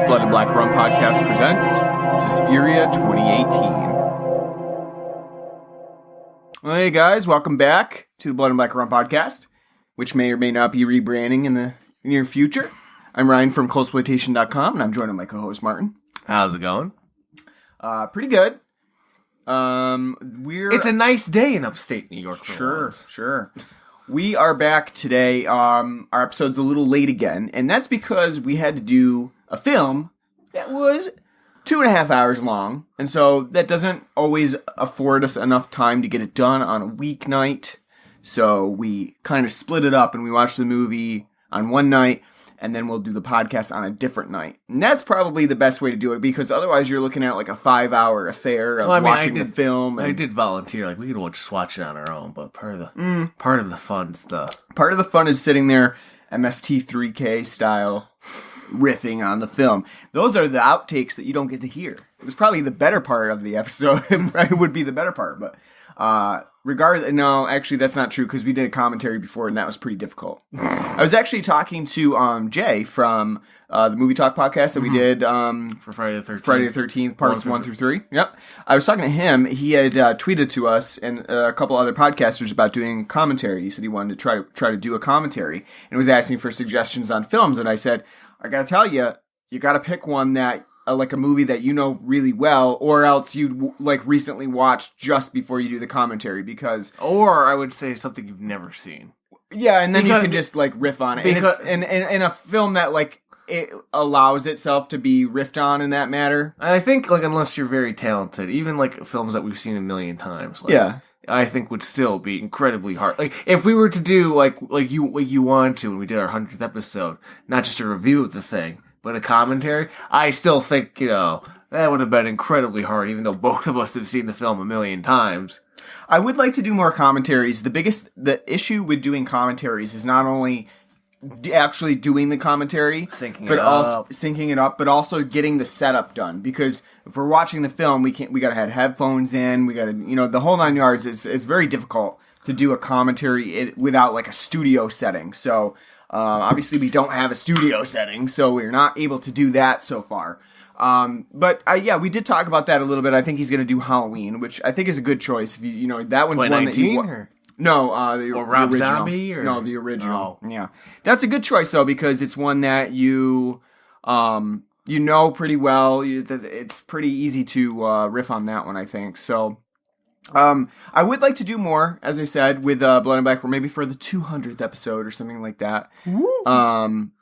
Blood and Black Rum Podcast presents Suspiria 2018. Hey guys, welcome back to the Blood and Black Rum Podcast, which may or may not be rebranding in the near future. I'm Ryan from coldsploitation.com, and I'm joined by my co-host Martin. How's it going? Pretty good. It's a nice day in upstate New York. Sure. We are back today. Our episode's a little late again, and that's because we had to do a film that was 2.5 hours long, and so that doesn't always afford us enough time to get it done on a weeknight. So we kind of split it up, and we watched the movie on one night, and then we'll do the podcast on a different night. And that's probably the best way to do it, because otherwise you're looking at like a 5-hour affair of watching the film. I did volunteer. Like, we could just watch it on our own, but part of the fun stuff. Part of the fun is sitting there MST3K style riffing on the film. Those are the outtakes that you don't get to hear. It was probably the better part of the episode. It would be the better part, but no, actually that's not true, because we did a commentary before and that was pretty difficult. I was actually talking to Jay from the Movie Talk podcast that we did for Friday the 13th. Friday the 13th, parts 1 through 3. Yep. I was talking to him. He had tweeted to us and a couple other podcasters about doing commentary. He said he wanted to try to do a commentary and was asking for suggestions on films, and I said, I gotta tell you, you gotta pick one that, like a movie that you know really well, or else you'd like recently watched just before you do the commentary, because... Or I would say something you've never seen. Yeah, and then you can just like riff on it. And it's in a film that like it allows itself to be riffed on in that matter. I think like unless you're very talented, even like films that we've seen a million times. Like, yeah. I think would still be incredibly hard. Like if we were to do like you wanted to when we did our 100th episode, not just a review of the thing, but a commentary, I still think, that would have been incredibly hard, even though both of us have seen the film a million times. I would like to do more commentaries. The issue with doing commentaries is not only actually doing the commentary, syncing it up, but also getting the setup done. Because if we're watching the film, we gotta have headphones in, we gotta, the whole 9 yards is very difficult to do a commentary without like a studio setting. So, obviously we don't have a studio setting, so we're not able to do that so far. But we did talk about that a little bit. I think he's going to do Halloween, which I think is a good choice. If that one's one that you... No, the Rob original. Zombie? Or? No, the original. Oh. Yeah. That's a good choice, though, because it's one that you know pretty well. It's pretty easy to riff on that one, I think. So... I would like to do more, as I said, with Blood and Black, or maybe for the 200th episode or something like that. Woo.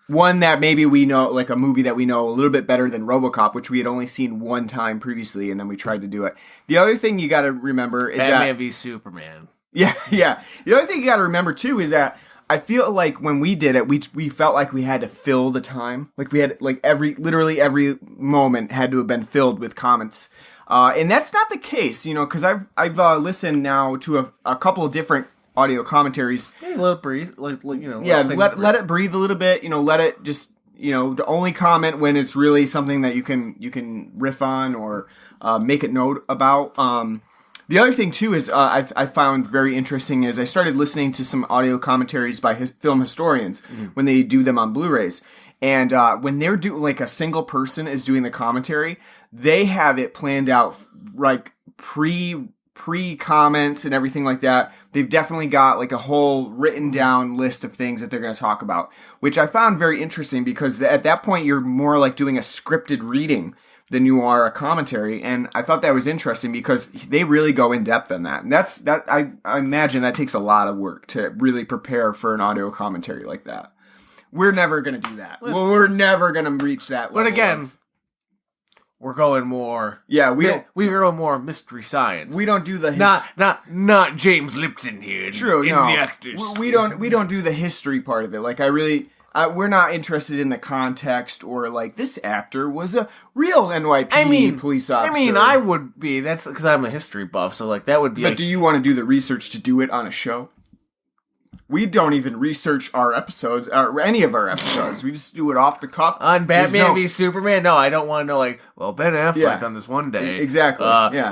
One that maybe we know, like a movie that we know a little bit better than RoboCop, which we had only seen one time previously, and then we tried to do it. The other thing you got to remember is Batman v Superman. Yeah. The other thing you got to remember too is that I feel like when we did it, we felt like we had to fill the time, like we had like literally every moment had to have been filled with comments. And that's not the case, because I've listened now to a couple of different audio commentaries. Yeah, let it breathe, let it breathe a little bit. Let it just to only comment when it's really something that you can riff on or make a note about. The other thing too is I found very interesting is I started listening to some audio commentaries by film historians when they do them on Blu-rays, and when they're doing like a single person is doing the commentary. They have it planned out, like pre-comments and everything like that. They've definitely got like a whole written down list of things that they're going to talk about, which I found very interesting, because at that point you're more like doing a scripted reading than you are a commentary. And I thought that was interesting because they really go in depth on that. And I imagine that takes a lot of work to really prepare for an audio commentary like that. We're never going to do that. We're never going to reach that level. But again... We're going more. Yeah, we're going more mystery science. We don't do the not James Lipton here. True, in no. the actors. We don't do the history part of it. Like we're not interested in the context or like this actor was a real NYPD police officer. I would be. That's because I'm a history buff. So like that would be. But do you want to do the research to do it on a show? We don't even research our episodes, or any of our episodes. We just do it off the cuff. On Batman v Superman, no, I don't want to know, like, well, Ben Affleck on this one day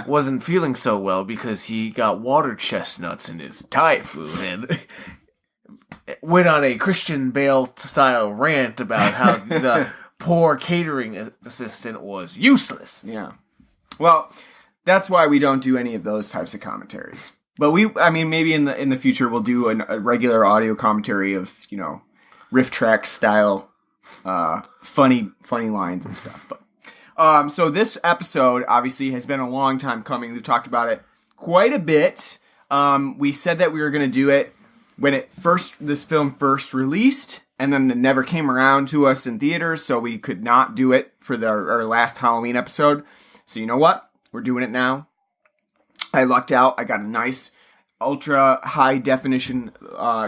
wasn't feeling so well because he got water chestnuts in his Thai food, went on a Christian Bale-style rant about how the poor catering assistant was useless. Yeah. Well, that's why we don't do any of those types of commentaries. But maybe in the future we'll do a regular audio commentary of, riff track style, funny lines and stuff. But so this episode obviously has been a long time coming. We've talked about it quite a bit. We said that we were going to do it when this film first released, and then it never came around to us in theaters, so we could not do it for our last Halloween episode. So you know what? We're doing it now. I lucked out. I got a nice ultra high definition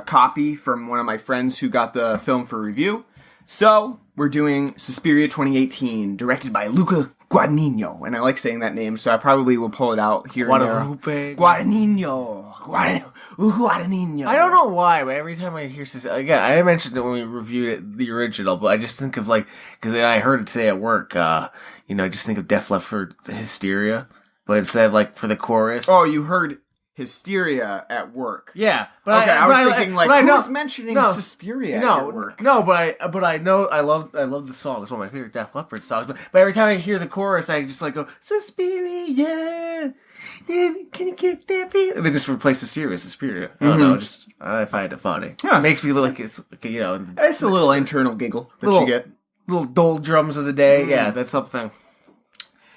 copy from one of my friends who got the film for review. So we're doing Suspiria 2018, directed by Luca Guadagnino, and I like saying that name, so I probably will pull it out here and there. Guadagnino. I don't know why, but every time I hear Suspiria, again, I mentioned it when we reviewed the original, but I just think of because I heard it today at work. I just think of Def Leppard Hysteria. But instead of, for the chorus... Oh, you heard Hysteria at work. Yeah. But okay, I was thinking, who's mentioning Suspiria at work? No, but I know, I love the song. It's one of my favorite Def Leppard songs. But every time I hear the chorus, I just, go, Suspiria, can you get that beat? And they just replace Suspiria with Suspiria. I don't know, I find it funny. Huh. It makes me look like it's, It's a little internal giggle that you get. Little dull drums of the day. Mm-hmm. Yeah, that's something.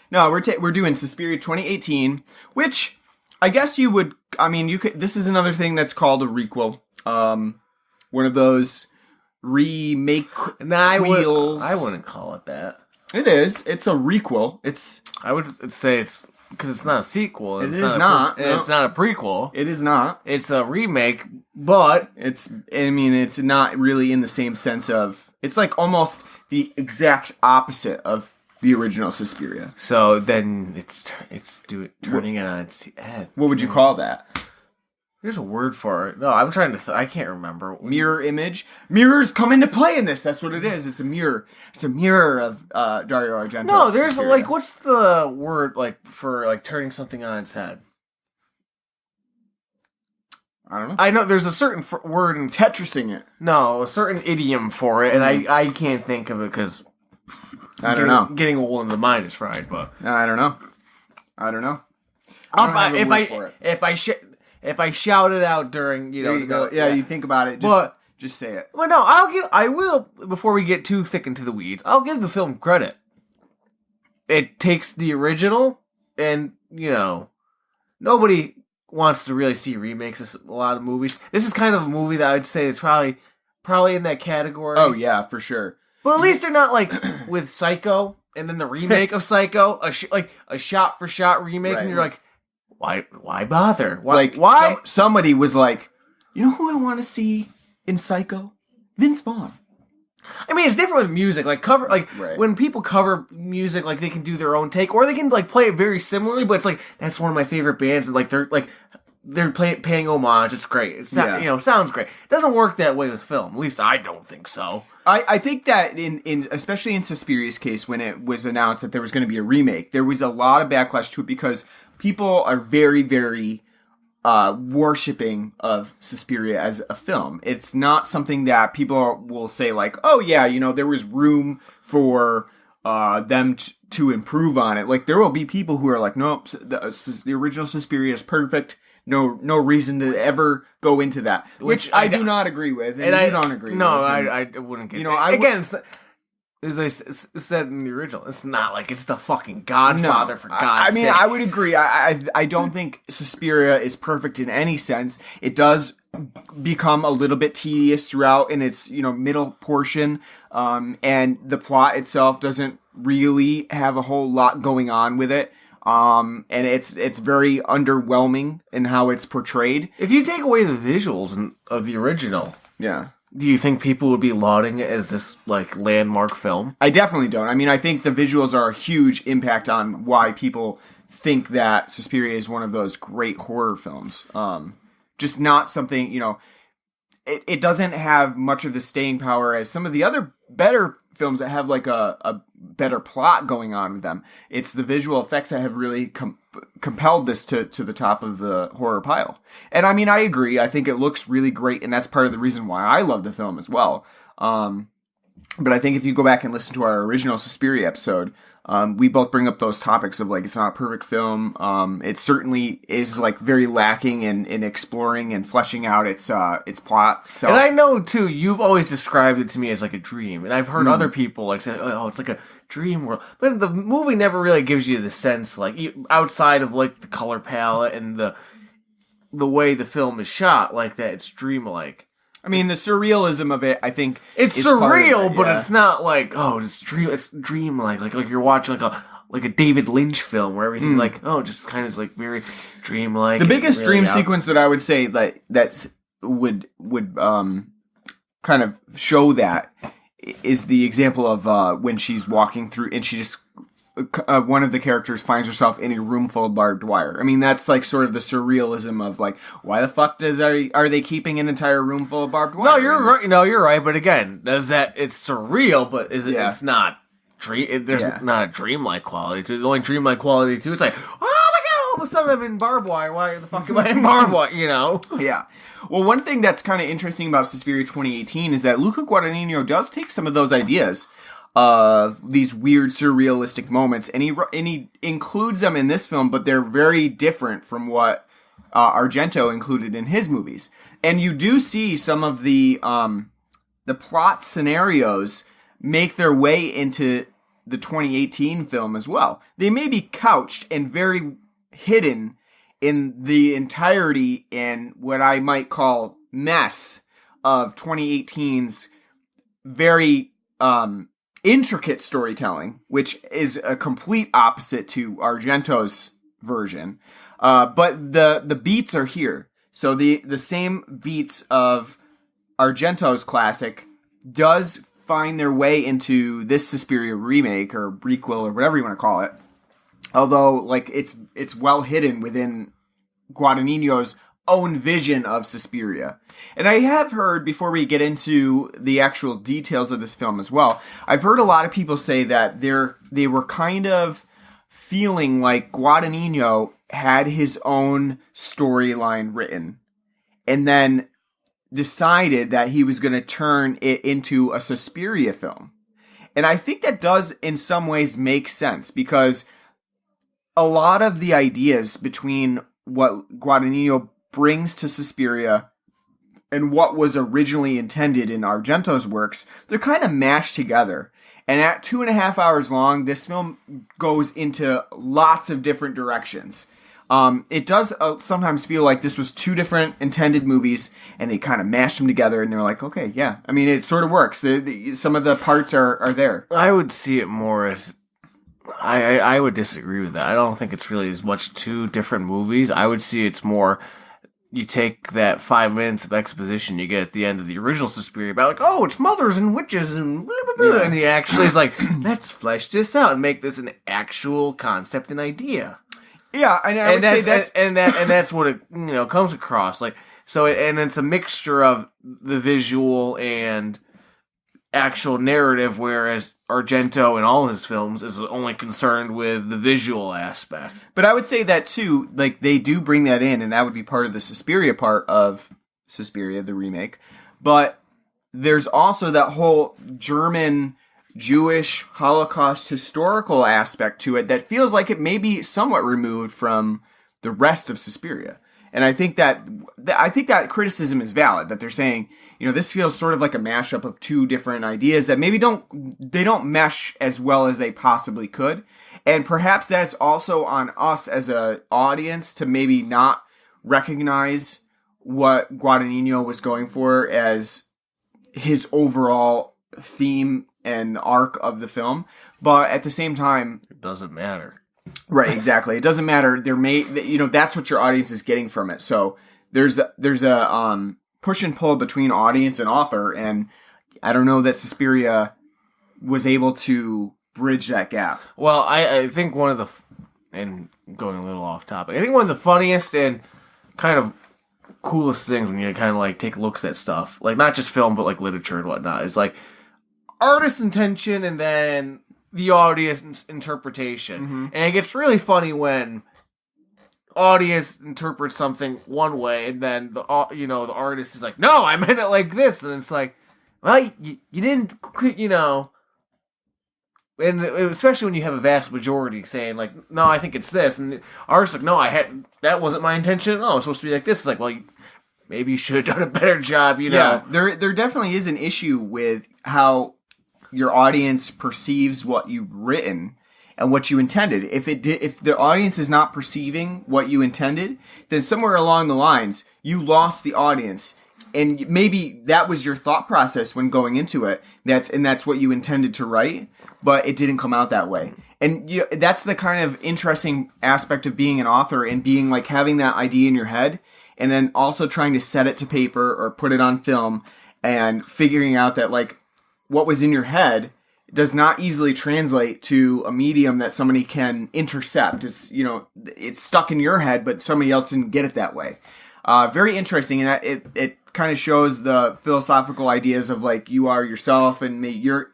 No, we're doing Suspiria 2018, which I guess you would. You could. This is another thing that's called a requel. One of those remake wheels. I wouldn't call it that. It is. It's a requel. I would say it's because it's not a sequel. It's not. It's not a prequel. It is not. It's a remake, but it's not really in the same sense of. It's almost the exact opposite of the original Suspiria. So then it's turning it on its head. What would you call that? There's a word for it. No, I'm trying to. I can't remember. Mirror image. Mirrors come into play in this. That's what it is. It's a mirror. It's a mirror of Dario Argento. No, there's Suspiria. What's the word for turning something on its head? I don't know. I know there's a certain word in Tetrising it. No, a certain idiom for it, and I can't think of it because. I don't know. Getting old and the mind is fried, but I don't know. If I shout it out during, there you go. Yeah, you think about it. Just say it. Well, no, I will. Before we get too thick into the weeds, I'll give the film credit. It takes the original, and nobody wants to really see remakes of a lot of movies. This is kind of a movie that I'd say is probably in that category. Oh yeah, for sure. But at least they're not with Psycho and then the remake of Psycho, a shot for shot remake, right. And you're like, why bother? Why? Somebody was like, you know who I want to see in Psycho? Vince Vaughn. It's different with music. Right. When people cover music, they can do their own take, or they can play it very similarly. But it's that's one of my favorite bands, and they're paying homage. It's great. It sounds great. It doesn't work that way with film. At least I don't think so. I think that in especially in Suspiria's case, when it was announced that there was going to be a remake, there was a lot of backlash to it because people are very, very worshipping of Suspiria as a film. It's not something that people will say oh yeah, there was room for them to improve on it. There will be people who are nope, the original Suspiria is perfect. No reason to ever go into that, which I do not agree with, and you don't agree with. No, I wouldn't get that. Again, as I said in the original, it's not it's the fucking Godfather, for God's sake. I would agree. I don't think Suspiria is perfect in any sense. It does become a little bit tedious throughout in its middle portion, and the plot itself doesn't really have a whole lot going on with it. And it's very underwhelming in how it's portrayed. If you take away the visuals of the original, yeah, do you think people would be lauding it as this landmark film? I definitely don't. I think the visuals are a huge impact on why people think that Suspiria is one of those great horror films. Just not something, it doesn't have much of the staying power as some of the other better films that have like a better plot going on with them. It's the visual effects that have really compelled this to the top of the horror pile. And I mean, I agree. I think it looks really great, and that's part of the reason why I love the film as well. But I think if you go back and listen to our original Suspiria episode, we both bring up those topics of like, it's not a perfect film. It certainly is like very lacking in exploring and fleshing out its plot. So, and I know too, you've always described it to me as like a dream, and I've heard other people like say, "Oh, it's like a dream world," but the movie never really gives you the sense, like outside of like the color palette and the way the film is shot, like that it's dreamlike. I mean, the surrealism of it, I think, it's surreal, but it's not like, oh, it's dreamlike, like you're watching like a David Lynch film where everything like, oh, just kind of is like very dreamlike. The biggest really dream sequence that I would say that would kind of show that is the example of when she's walking through and she just one of the characters finds herself in a room full of barbed wire. I mean, that's like sort of the surrealism of like, why the fuck are they keeping an entire room full of barbed wire? No, you're right. No, you're right. But again, it's surreal, but it's not dream. There's not a dreamlike quality to it. The only dreamlike quality to it's like, oh my god, all of a sudden I'm in barbed wire. Why the fuck am I in barbed wire? You know? Yeah. Well, one thing that's kind of interesting about Suspiria 2018 is that Luca Guadagnino does take some of those ideas of these weird surrealistic moments, and he includes them in this film, but they're very different from what Argento included in his movies. And you do see some of the plot scenarios make their way into the 2018 film as well. They may be couched and very hidden in the entirety and what I might call mess of 2018's very intricate storytelling, which is a complete opposite to Argento's version. But the beats are here. So the same beats of Argento's classic does find their way into this Suspiria remake or prequel or whatever you want to call it. Although, like, it's well hidden within Guadagnino's own vision of Suspiria. And I have heard, before we get into the actual details of this film as well, I've heard a lot of people say that they were kind of feeling like Guadagnino had his own storyline written and then decided that he was going to turn it into a Suspiria film. And I think that does in some ways make sense, because a lot of the ideas between what Guadagnino brings to Suspiria and what was originally intended in Argento's works, they're kind of mashed together. And at 2.5 hours long, this film goes into lots of different directions. It does sometimes feel like this was two different intended movies, and they kind of mashed them together, and they're like, okay, yeah. I mean, it sort of works. Some of the parts are there. I would see it more as... I would disagree with that. I don't think it's really as much two different movies. I would see it's more... You take that 5 minutes of exposition you get at the end of the original Suspiria about like, oh, it's mothers and witches and blah, blah, blah. Yeah. And he actually is like, let's flesh this out and make this an actual concept and idea. Yeah, and that's what it comes across like. So and it's a mixture of the visual and actual narrative, whereas Argento in all his films is only concerned with the visual aspect. But I would say that too, like they do bring that in, and that would be part of the Suspiria part of Suspiria, the remake. But there's also that whole German Jewish Holocaust historical aspect to it that feels like it may be somewhat removed from the rest of Suspiria. And I think that criticism is valid, that they're saying, this feels sort of like a mashup of two different ideas that maybe don't mesh as well as they possibly could. And perhaps that's also on us as an audience to maybe not recognize what Guadagnino was going for as his overall theme and arc of the film. But at the same time, it doesn't matter. Right, exactly. It doesn't matter. That's what your audience is getting from it. So there's a push and pull between audience and author, and I don't know that Suspiria was able to bridge that gap. Well, I think one of the, and going a little off topic, I think one of the funniest and kind of coolest things when you kind of like take looks at stuff, like not just film but like literature and whatnot, is like artist intention and then the audience interpretation. Mm-hmm. And it gets really funny when audience interprets something one way and then the artist is like, no, I meant it like this. And it's like, well, you didn't, and especially when you have a vast majority saying like, no, I think it's this. And the artist's like, no, that wasn't my intention. Oh, it's supposed to be like this. It's like, well, maybe you should have done a better job, Yeah, there definitely is an issue with how your audience perceives what you've written and what you intended. If the audience is not perceiving what you intended, then somewhere along the lines you lost the audience, and maybe that was your thought process when going into it. That's what you intended to write, but it didn't come out that way. And that's the kind of interesting aspect of being an author and being like having that idea in your head, and then also trying to set it to paper or put it on film, and figuring out that like what was in your head does not easily translate to a medium that somebody can intercept. It's, it's stuck in your head, but somebody else didn't get it that way. Very interesting, and it kind of shows the philosophical ideas of like you are yourself, and your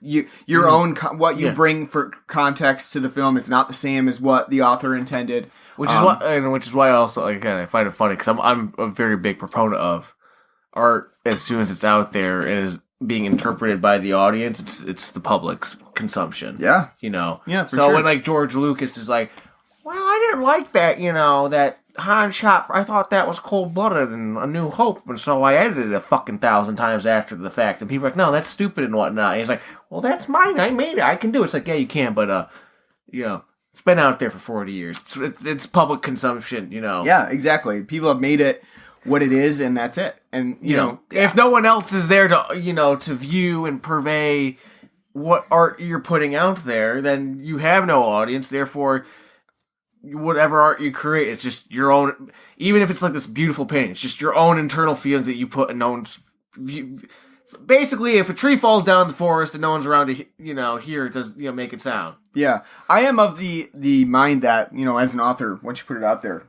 own what you bring for context to the film is not the same as what the author intended. Which is why I also I find it funny because I'm a very big proponent of art as soon as it's out there and is being interpreted by the audience, it's the public's consumption. Yeah. Yeah, so sure. When like George Lucas is like, well, I didn't like that, that Han shot, I thought that was cold-blooded and A New Hope, and so I edited it 1,000 times after the fact, and people are like, no, that's stupid and whatnot. And he's like, well, that's mine, I made it, I can do it. It's like, yeah, you can, but, it's been out there for 40 years. It's public consumption, Yeah, exactly. People have made it what it is, and that's it. And, if no one else is there to, to view and purvey what art you're putting out there, then you have no audience, therefore whatever art you create, it's just your own, even if it's like this beautiful painting, it's just your own internal feelings that you put in no one's view. Basically, if a tree falls down the forest and no one's around to, hear it, does, make it sound. Yeah. I am of the mind that, as an author, once you put it out there,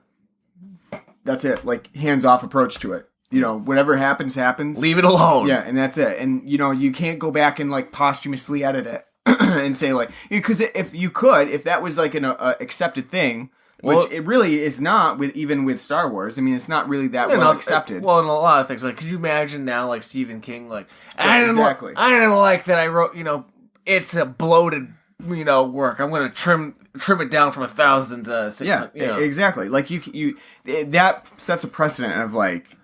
that's it. Like, hands-off approach to it. Whatever happens. Leave it alone. Yeah, and that's it. And, you can't go back and, like, posthumously edit it. And say like, because if that was like an accepted thing, which it really is not even with Star Wars. I mean, it's not really that well accepted. Well, in a lot of things, like, could you imagine now, like Stephen King, like, I didn't like that I wrote, it's a bloated, work. I'm going to trim it down from 1,000 to 600. Yeah, exactly. Like you that sets a precedent of like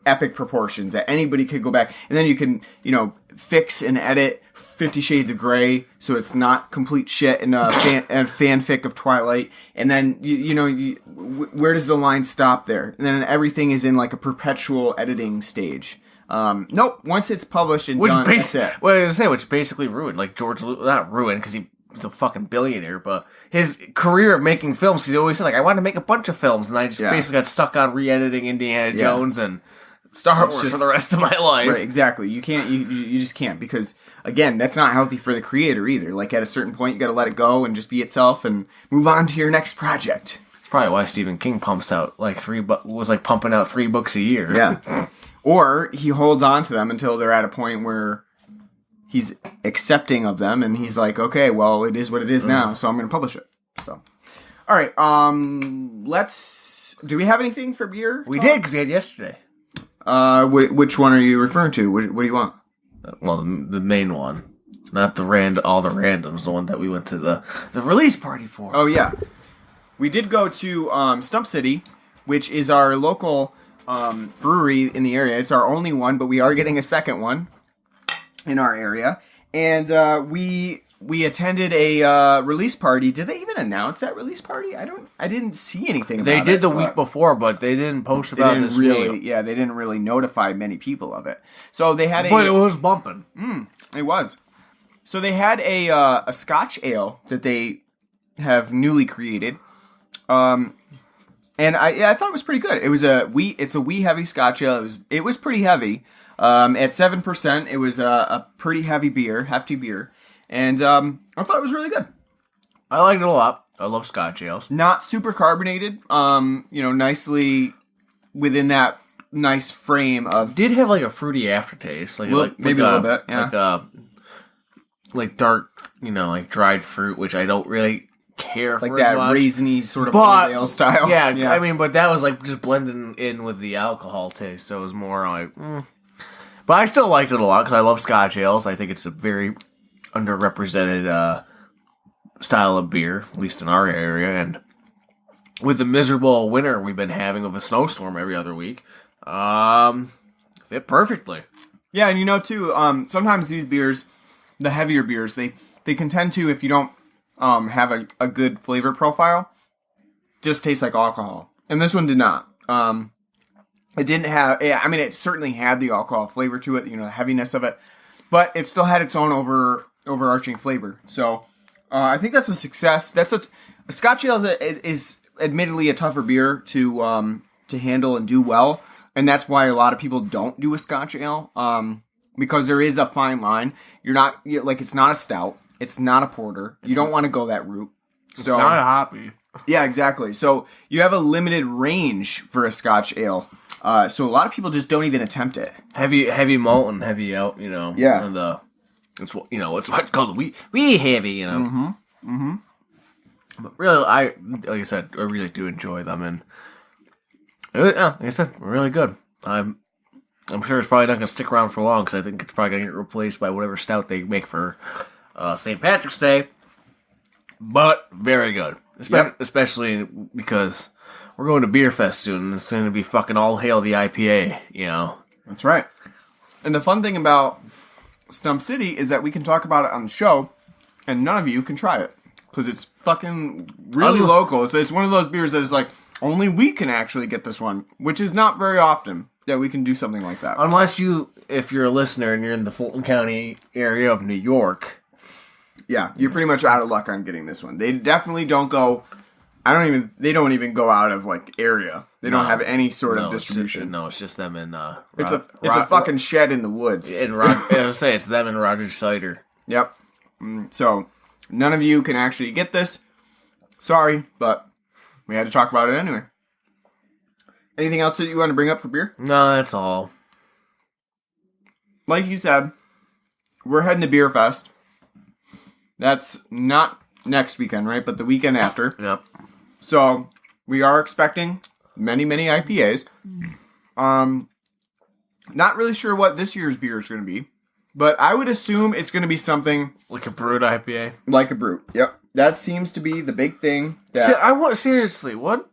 epic proportions that anybody could go back, and then you can fix and edit 50 Shades of Grey so it's not complete shit and fanfic of Twilight, and then where does the line stop there? And then everything is in like a perpetual editing stage. Nope. Once it's published and done, that's it. Well, I was gonna say, which basically ruined, like George Lucas, not ruined because he's a fucking billionaire, but his career of making films, he's always said like, I want to make a bunch of films, and I just basically got stuck on re-editing Indiana Jones and Star Wars for the rest of my life. Right, exactly. You can't. You just can't, because again, that's not healthy for the creator either. Like, at a certain point, you got to let it go and just be itself and move on to your next project. It's probably why Stephen King pumps out like pumping out 3 books a year. Yeah, or he holds on to them until they're at a point where he's accepting of them, and he's like, okay, well, it is what it is now, so I'm going to publish it. So, all right. Do we have anything for beer? We did, because we had yesterday. Which one are you referring to? What do you want? Well, the main one, not all the randoms. The one that we went to the release party for. Oh yeah, we did go to Stump City, which is our local brewery in the area. It's our only one, but we are getting a second one in our area, and we attended a release party. Did they even announce that release party? I didn't see anything about it. They did the week before, but they didn't post about this week. Yeah, they didn't really notify many people of it. So they had But it was bumping. It was. So they had a Scotch ale that they have newly created. And I thought it was pretty good. It's a wee heavy Scotch ale. It was pretty heavy. At 7%, it was a pretty hefty beer. And I thought it was really good. I liked it a lot. I love Scotch ales. Not super carbonated. Nicely within that nice frame of. Did have like a fruity aftertaste, maybe a little bit. Yeah. dark, like dried fruit, which I don't really care for like that as much. raisiny sort of ale style. Yeah, I mean, but that was like just blending in with the alcohol taste, so it was more like. But I still liked it a lot because I love Scotch ales. I think it's a very underrepresented style of beer, at least in our area, and with the miserable winter we've been having with a snowstorm every other week, fit perfectly. Yeah, and too, sometimes these beers, the heavier beers, they can tend to, if you don't have a good flavor profile, just taste like alcohol. And this one did not. It didn't have, it certainly had the alcohol flavor to it, the heaviness of it, but it still had its own overarching flavor. So I think that's a success. A Scotch ale is admittedly a tougher beer to handle and do well, and that's why a lot of people don't do a Scotch ale, because there is a fine line. It's not a stout, it's not a porter. You don't want to go that route. It's not a hoppy. Yeah, exactly. So you have a limited range for a Scotch ale. So a lot of people just don't even attempt it. Heavy malt and heavy out, Yeah. And it's what's called we heavy, Mm-hmm. Mm-hmm. But really, like I said, I really do enjoy them, and like I said, really good. I'm sure it's probably not going to stick around for long because I think it's probably going to get replaced by whatever stout they make for St. Patrick's Day. But very good, especially because we're going to Beer Fest soon, and it's going to be fucking all hail the IPA. That's right. And the fun thing about Stump City is that we can talk about it on the show, and none of you can try it. Because it's fucking really local. It's one of those beers that is like, only we can actually get this one. Which is not very often that we can do something like that. Unless if you're a listener and you're in the Fulton County area of New York. Yeah, you're pretty much out of luck on getting this one. They definitely don't go, they don't even go out of like area. They don't have any sort of distribution. It's just them in, it's a fucking shed in the woods. It's them and Roger Cider. Yep. So, none of you can actually get this. Sorry, but we had to talk about it anyway. Anything else that you want to bring up for beer? No, that's all. Like you said, we're heading to Beer Fest. That's not next weekend, right? But the weekend after. Yep. So, we are expecting many, many IPAs. Not really sure what this year's beer is going to be. But I would assume it's going to be something... Like a brewed IPA? Like a brew, yep. That seems to be the big thing. Seriously, what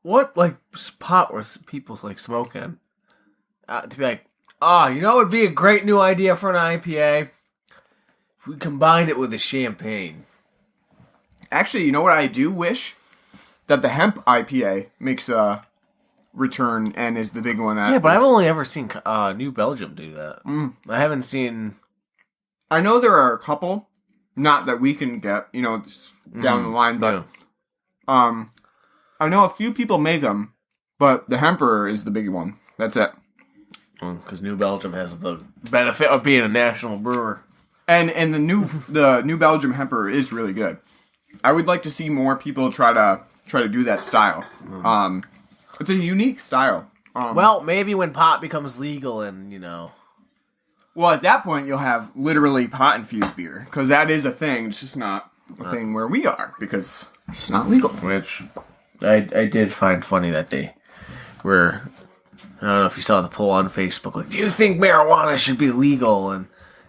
like, pot were people, like, smoking? To be like, it would be a great new idea for an IPA if we combined it with a champagne. Actually, you know what I do wish? That the hemp IPA makes a return and is the big one. But I've only ever seen New Belgium do that. I haven't seen... I know there are a couple, not that we can get, down the line, but I know a few people make them, but the Hemperor is the big one. That's it. Because New Belgium has the benefit of being a national brewer. And the New Belgium Hemperor is really good. I would like to see more people try to do that style. It's a unique style. Well, maybe when pot becomes legal and, Well, at that point, you'll have literally pot-infused beer. Because that is a thing. It's just not a thing where we are. Because it's not legal. Which I did find funny that they were... I don't know if you saw the poll on Facebook. Like, do you think marijuana should be legal? And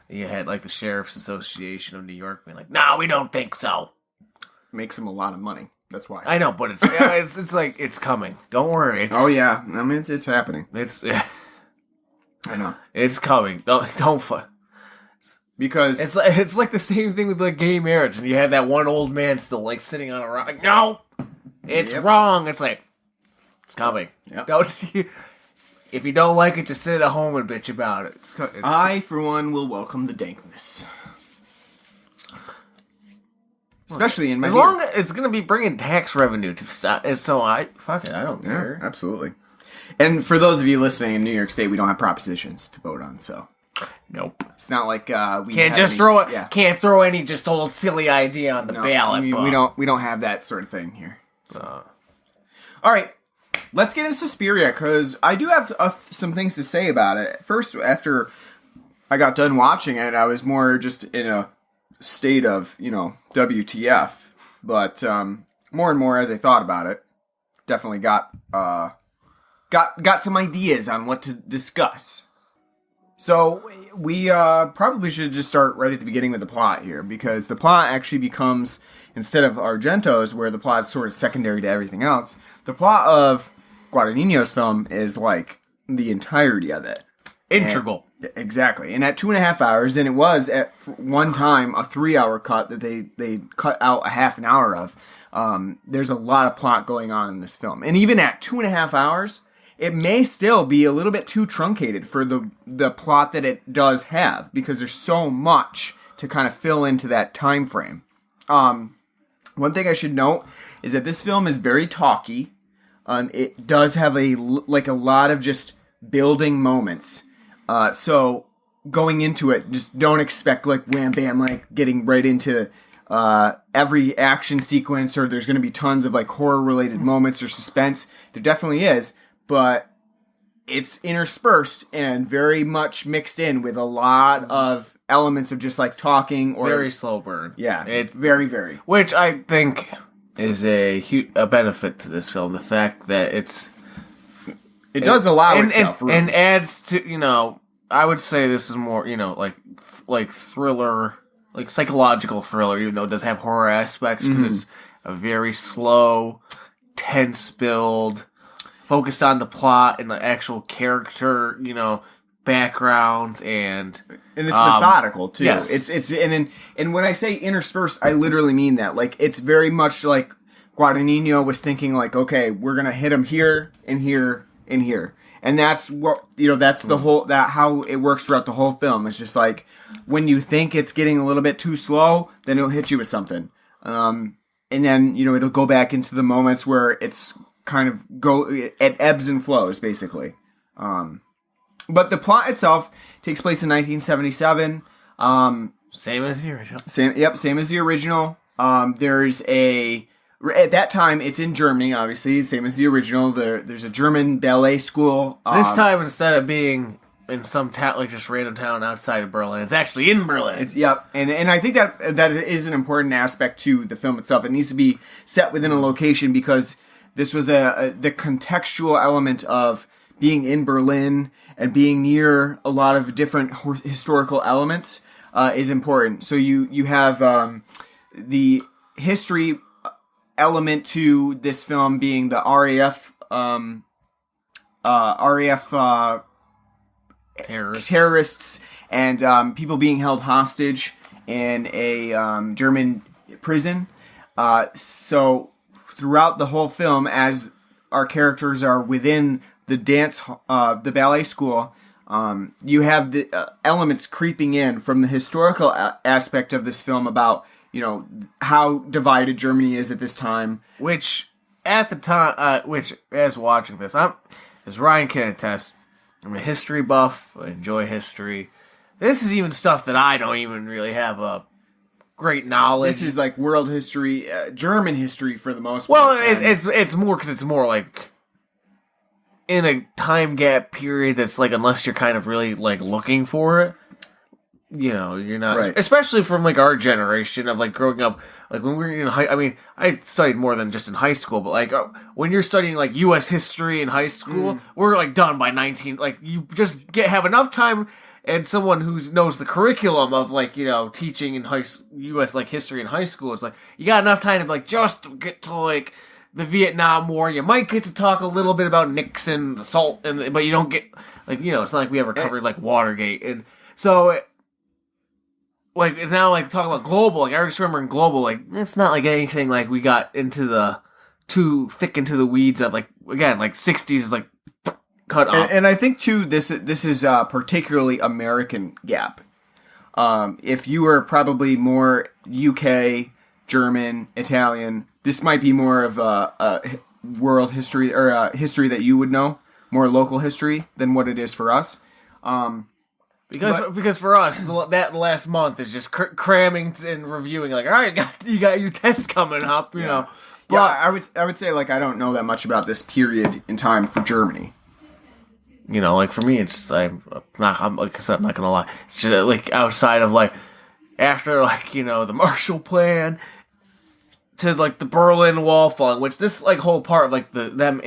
you had, like, the Sheriff's Association of New York being like, no, we don't think so. Makes them a lot of money. That's why. I know, but it's like, it's coming. Don't worry. Oh, yeah. I mean, it's happening. I know. It's coming. Don't because it's like the same thing with like gay marriage, and you had that one old man still like sitting on a rock. Like, no, it's wrong. It's like it's coming. Yep. If you don't like it, just sit at home and bitch about it. I, for one, will welcome the dankness, especially in my as long as it's gonna be bringing tax revenue to the state. So I don't care. Absolutely. And for those of you listening in New York State, we don't have propositions to vote on, so nope. It's not like we can't just throw it. Yeah. Can't throw any just old silly idea on the ballot. We don't have that sort of thing here. So. All right, let's get into Suspiria because I do have some things to say about it. First, after I got done watching it, I was more just in a state of, WTF. But more and more as I thought about it, definitely got some ideas on what to discuss. So we probably should just start right at the beginning with the plot here, because the plot actually becomes, instead of Argento's, where the plot is sort of secondary to everything else, the plot of Guadagnino's film is like the entirety of it. Integral. Exactly. And at 2.5 hours, and it was at one time a 3-hour cut that they cut out a half an hour of, there's a lot of plot going on in this film. And even at 2.5 hours, it may still be a little bit too truncated for the plot that it does have, because there's so much to kind of fill into that time frame. One thing I should note is that this film is very talky. It does have a lot of just building moments. So going into it, just don't expect like wham bam, like getting right into every action sequence, or there's going to be tons of like horror related moments or suspense. There definitely is. But it's interspersed and very much mixed in with a lot of elements of just like talking or very slow burn. Yeah, it's very, very. Which I think is a benefit to this film. The fact that it does allow itself room. And adds to I would say this is more like thriller, like psychological thriller, even though it does have horror aspects, because it's a very slow, tense build. Focused on the plot and the actual character, backgrounds and it's methodical too. Yes. It's and when I say interspersed, I literally mean that. Like it's very much like Guadagnino was thinking like, okay, we're gonna hit him here and here and here, and that's what that's the whole how it works throughout the whole film. It's just like when you think it's getting a little bit too slow, then it'll hit you with something, and then it'll go back into the moments where it's kind of it ebbs and flows, basically. But the plot itself takes place in 1977. Same as the original. Same as the original. At that time, it's in Germany, obviously, same as the original. There's a German ballet school. This time, instead of being in some town, like just random town outside of Berlin, it's actually in Berlin. And I think that is an important aspect to the film itself. It needs to be set within a location, because this was the contextual element of being in Berlin and being near a lot of different historical elements is important. So you have the history element to this film being the RAF terrorists and people being held hostage in a German prison. So throughout the whole film, as our characters are within the the ballet school, you have the elements creeping in from the historical aspect of this film about, how divided Germany is at this time. Which, at the time, as watching this, as Ryan can attest, I'm a history buff, I enjoy history. This is even stuff that I don't even really have a great knowledge. This is like world history, German history for the most part. Well, it's more because it's more like in a time gap period that's like, unless you're kind of really like looking for it, you're not. Right. Especially from like our generation of like growing up, like when we were in high. I mean, I studied more than just in high school, but like when you're studying like U.S. history in high school, we're like done by 19. Like you just have enough time. And someone who knows the curriculum of, like, teaching in U.S., like, history in high school, it's like, you got enough time to, like, just get to, like, the Vietnam War. You might get to talk a little bit about Nixon, the SALT, but you don't get, like, it's not like we ever covered, like, Watergate. And so, like, now, like, talking about global, like, I just remember in global, like, it's not like anything, like, we got into too thick into the weeds of, like, again, like, 60s is, like, cut off. And I think too, this is a particularly American gap. If you were probably more UK, German, Italian, this might be more of a world history or a history that you would know, more local history than what it is for us. Because for us, that last month is just cramming and reviewing. Like, all right, you got your tests coming up, you know. But I would say, like, I don't know that much about this period in time for Germany. You know, like for me, I'm like I said, I'm not gonna lie. It's just like outside of like after like, you know, the Marshall Plan to like the Berlin Wall falling, which this like whole part of like them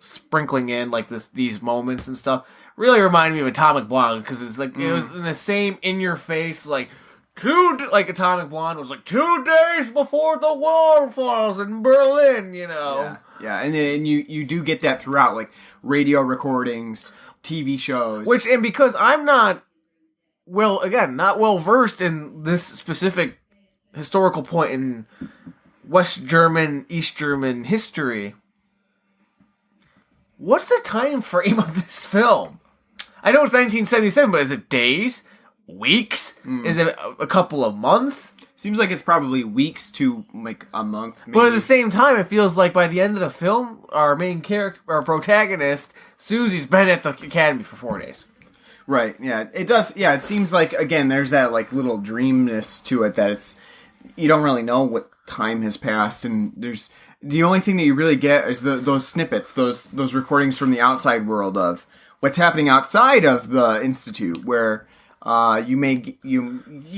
sprinkling in like these moments and stuff really reminded me of Atomic Blonde, because it's like it was in the same in your face like Atomic Blonde was like 2 days before the wall falls in Berlin, you know. Yeah, and you do get that throughout, like radio recordings, TV shows. And because I'm not well versed in this specific historical point in West German, East German history, what's the time frame of this film? I know it's 1977, but is it days? Weeks? Is it a couple of months? Seems like it's probably weeks to like a month. Maybe. But at the same time, it feels like by the end of the film, our main character, our protagonist, Susie's been at the academy for 4 days. Right. Yeah. It does. Yeah. It seems like again, there's that like little dreamness to it that it's you don't really know what time has passed, and there's the only thing that you really get is those snippets, those recordings from the outside world of what's happening outside of the institute, where. You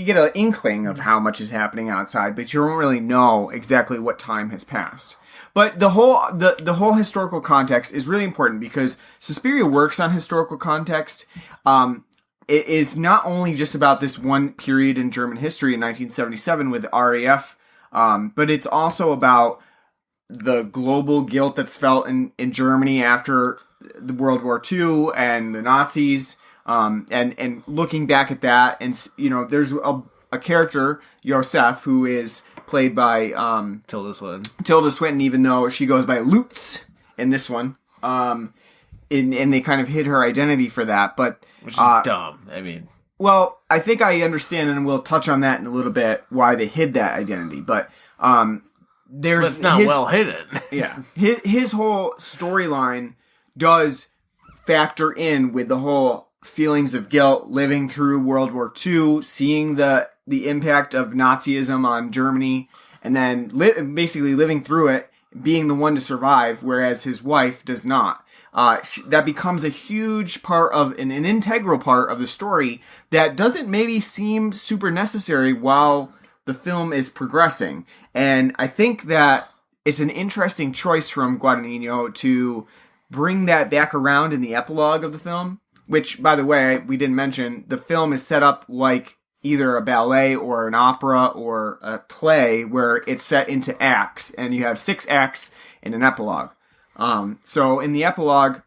get an inkling of how much is happening outside, but you don't really know exactly what time has passed. But the whole historical context is really important because Suspiria works on historical context. It is not only just about this one period in German history in 1977 with RAF, but it's also about the global guilt that's felt in Germany after the World War II and the Nazis. And looking back at that, and you know, there's a character, Josef, who is played by Tilda Swinton, even though she goes by Lutz in this one. And they kind of hid her identity for that, but which is dumb. I mean, well, I think I understand, and we'll touch on that in a little bit why they hid that identity, but it's not well hidden. Yeah, his whole storyline does factor in with the whole feelings of guilt, living through World War II, seeing the impact of Nazism on Germany, and then basically living through it, being the one to survive, whereas his wife does not. That becomes a huge part of, an integral part of the story that doesn't maybe seem super necessary while the film is progressing. And I think that it's an interesting choice from Guadagnino to bring that back around in the epilogue of the film. Which, by the way, we didn't mention, the film is set up like either a ballet or an opera or a play where it's set into acts, and you have 6 acts in an epilogue. So in the epilogue,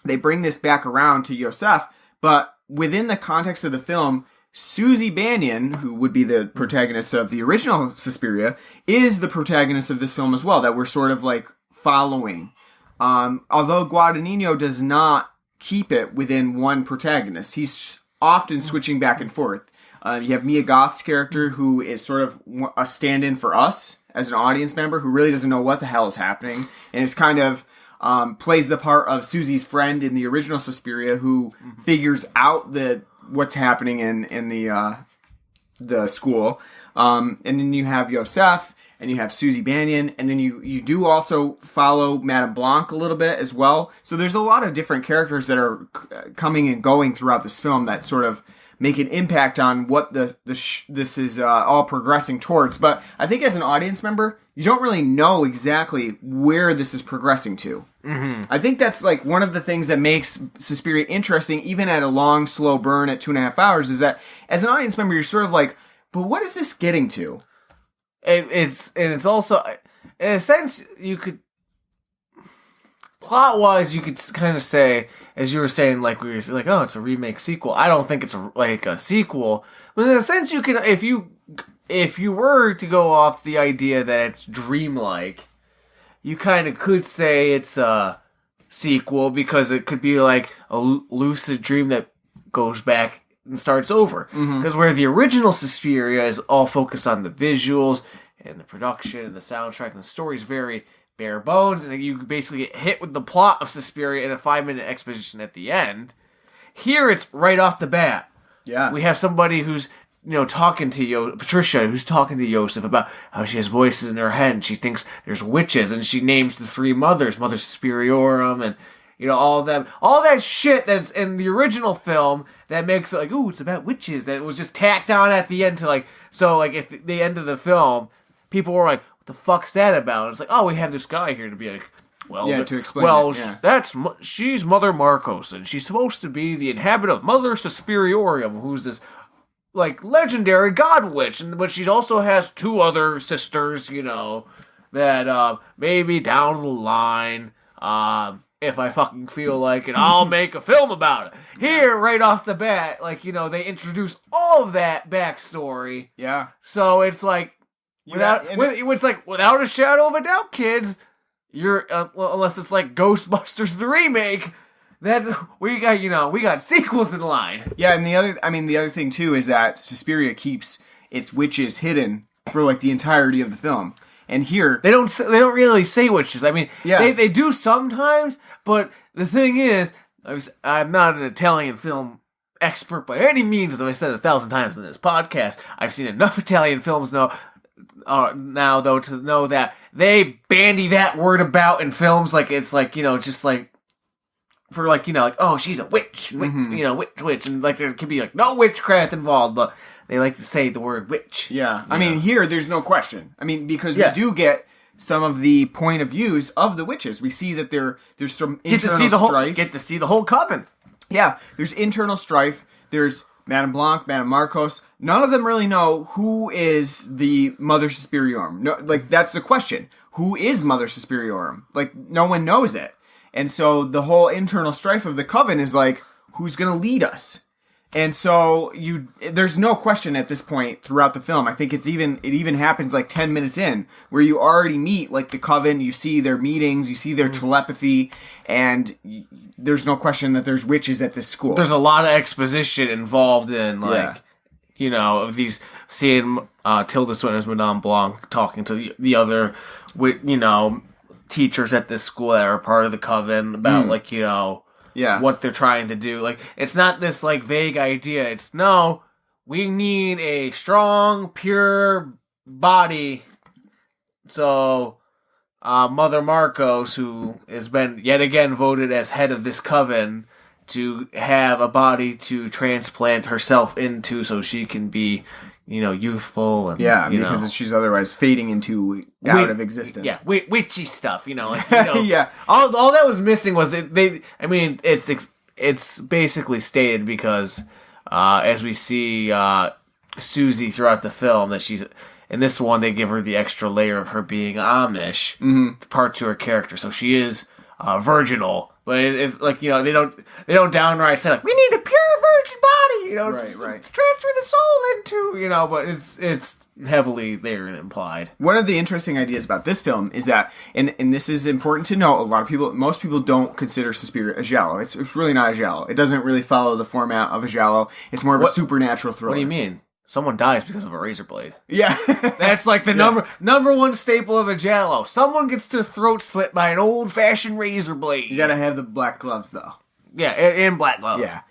they bring this back around to Josef, but within the context of the film, Susie Bannion, who would be the protagonist of the original Suspiria, is the protagonist of this film as well, that we're sort of like following. Although Guadagnino does not keep it within one protagonist. He's often switching back and forth. You have Mia Goth's character, who is sort of a stand-in for us as an audience member, who really doesn't know what the hell is happening, and is kind of plays the part of Susie's friend in the original Suspiria, who figures out what's happening in the school. And then you have Josef, and you have Susie Bannion, and then you do also follow Madame Blanc a little bit as well. So there's a lot of different characters that are coming and going throughout this film that sort of make an impact on what this is all progressing towards. But I think as an audience member, you don't really know exactly where this is progressing to. Mm-hmm. I think that's like one of the things that makes Suspiria interesting, even at a long, slow burn at 2.5 hours, is that as an audience member, you're sort of like, but what is this getting to? It's also, in a sense, you could, plot-wise, you could kind of say, as you were saying, like, we were like, oh, it's a remake sequel. I don't think it's like a sequel. But in a sense, you can, if you were to go off the idea that it's dreamlike, you kind of could say it's a sequel, because it could be like a lucid dream that goes back and starts over. Because where the original Suspiria is all focused on the visuals and the production and the soundtrack, and the story's very bare bones, and you basically get hit with the plot of Suspiria in a 5-minute exposition at the end. Here it's right off the bat. Yeah. We have somebody who's, talking to Patricia, who's talking to Joseph about how she has voices in her head, and she thinks there's witches, and she names the 3 mothers, Mother Superiorum, and, all that shit that's in the original film that makes it like, ooh, it's about witches, that was just tacked on at the end to like, so like at the end of the film, people were like, what the fuck's that about? And it's like, oh, we have this guy here to be like, well, to explain she's Mother Marcos, and she's supposed to be the inhabitant of Mother Suspiriorum, who's this like legendary god witch, but she also has 2 other sisters, that maybe down the line, if I fucking feel like it, I'll make a film about it. Here, right off the bat, like, they introduce all of that backstory. Yeah. So it's like, without a shadow of a doubt, kids, you're, unless it's like Ghostbusters the remake, we got sequels in line. Yeah, and the other thing too is that Suspiria keeps its witches hidden for like the entirety of the film. And here they don't really say witches. I mean, they do sometimes, but the thing is, I'm not an Italian film expert by any means, as I said 1,000 times in this podcast. I've seen enough Italian films now though to know that they bandy that word about in films like it's like, just like for like, like, oh, she's a witch, witch, and like there could be like no witchcraft involved, but they like to say the word witch. Yeah. I mean, here, there's no question. I mean, because we do get some of the point of views of the witches. We see that there's some internal strife. Get to see the whole coven. Yeah. There's internal strife. There's Madame Blanc, Madame Marcos. None of them really know who is the Mother Suspiriorum. No, like, that's the question. Who is Mother Suspiriorum? Like, no one knows it. And so the whole internal strife of the coven is like, who's going to lead us? And so there's no question at this point throughout the film. I think it even happens like 10 minutes in where you already meet like the coven, you see their meetings, you see their telepathy, and there's no question that there's witches at this school. There's a lot of exposition involved in like, of these seeing Tilda Swinton as Madame Blanc talking to the other, teachers at this school that are part of the coven about what they're trying to do. Like, it's not this, like, vague idea. It's, no, we need a strong, pure body. So, Mother Marcos, who has been, yet again, voted as head of this coven, to have a body to transplant herself into so she can be, youthful. And, because she's otherwise fading into out of existence. Yeah, witchy stuff, yeah. All that was missing was it's basically stated because as we see Susie throughout the film, that she's, in this one they give her the extra layer of her being Amish part to her character, so she is virginal. But it's like, they don't downright say like, we need a pure virgin body, right. transfer the soul into, but it's heavily there and implied. One of the interesting ideas about this film is that, and this is important to note, most people don't consider Suspiria a giallo. It's really not a giallo. It doesn't really follow the format of a giallo. It's more of a supernatural thriller. What do you mean? Someone dies because of a razor blade. Yeah. That's like the number one staple of a giallo. Someone gets their throat slit by an old-fashioned razor blade. You gotta have the black gloves, though. Yeah, and black gloves. Yeah.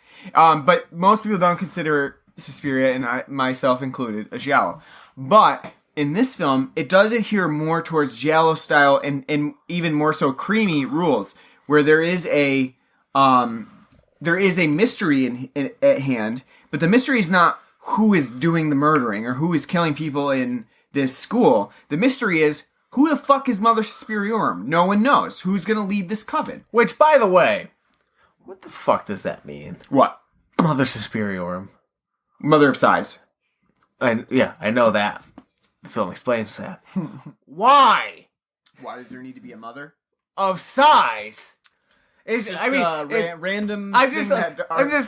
But most people don't consider Suspiria, and myself included, a giallo. But in this film, it does adhere more towards giallo style and even more so creamy rules, where there is a mystery at hand, but the mystery is not who is doing the murdering or who is killing people in this school. The mystery is, who the fuck is Mother Suspiriorum? No one knows. Who's going to lead this coven? Which, by the way, what the fuck does that mean? What? Mother Suspiriorum. Mother of size. I know that. The film explains that. Why? Why does there need to be a mother? Of size? Random. I'm just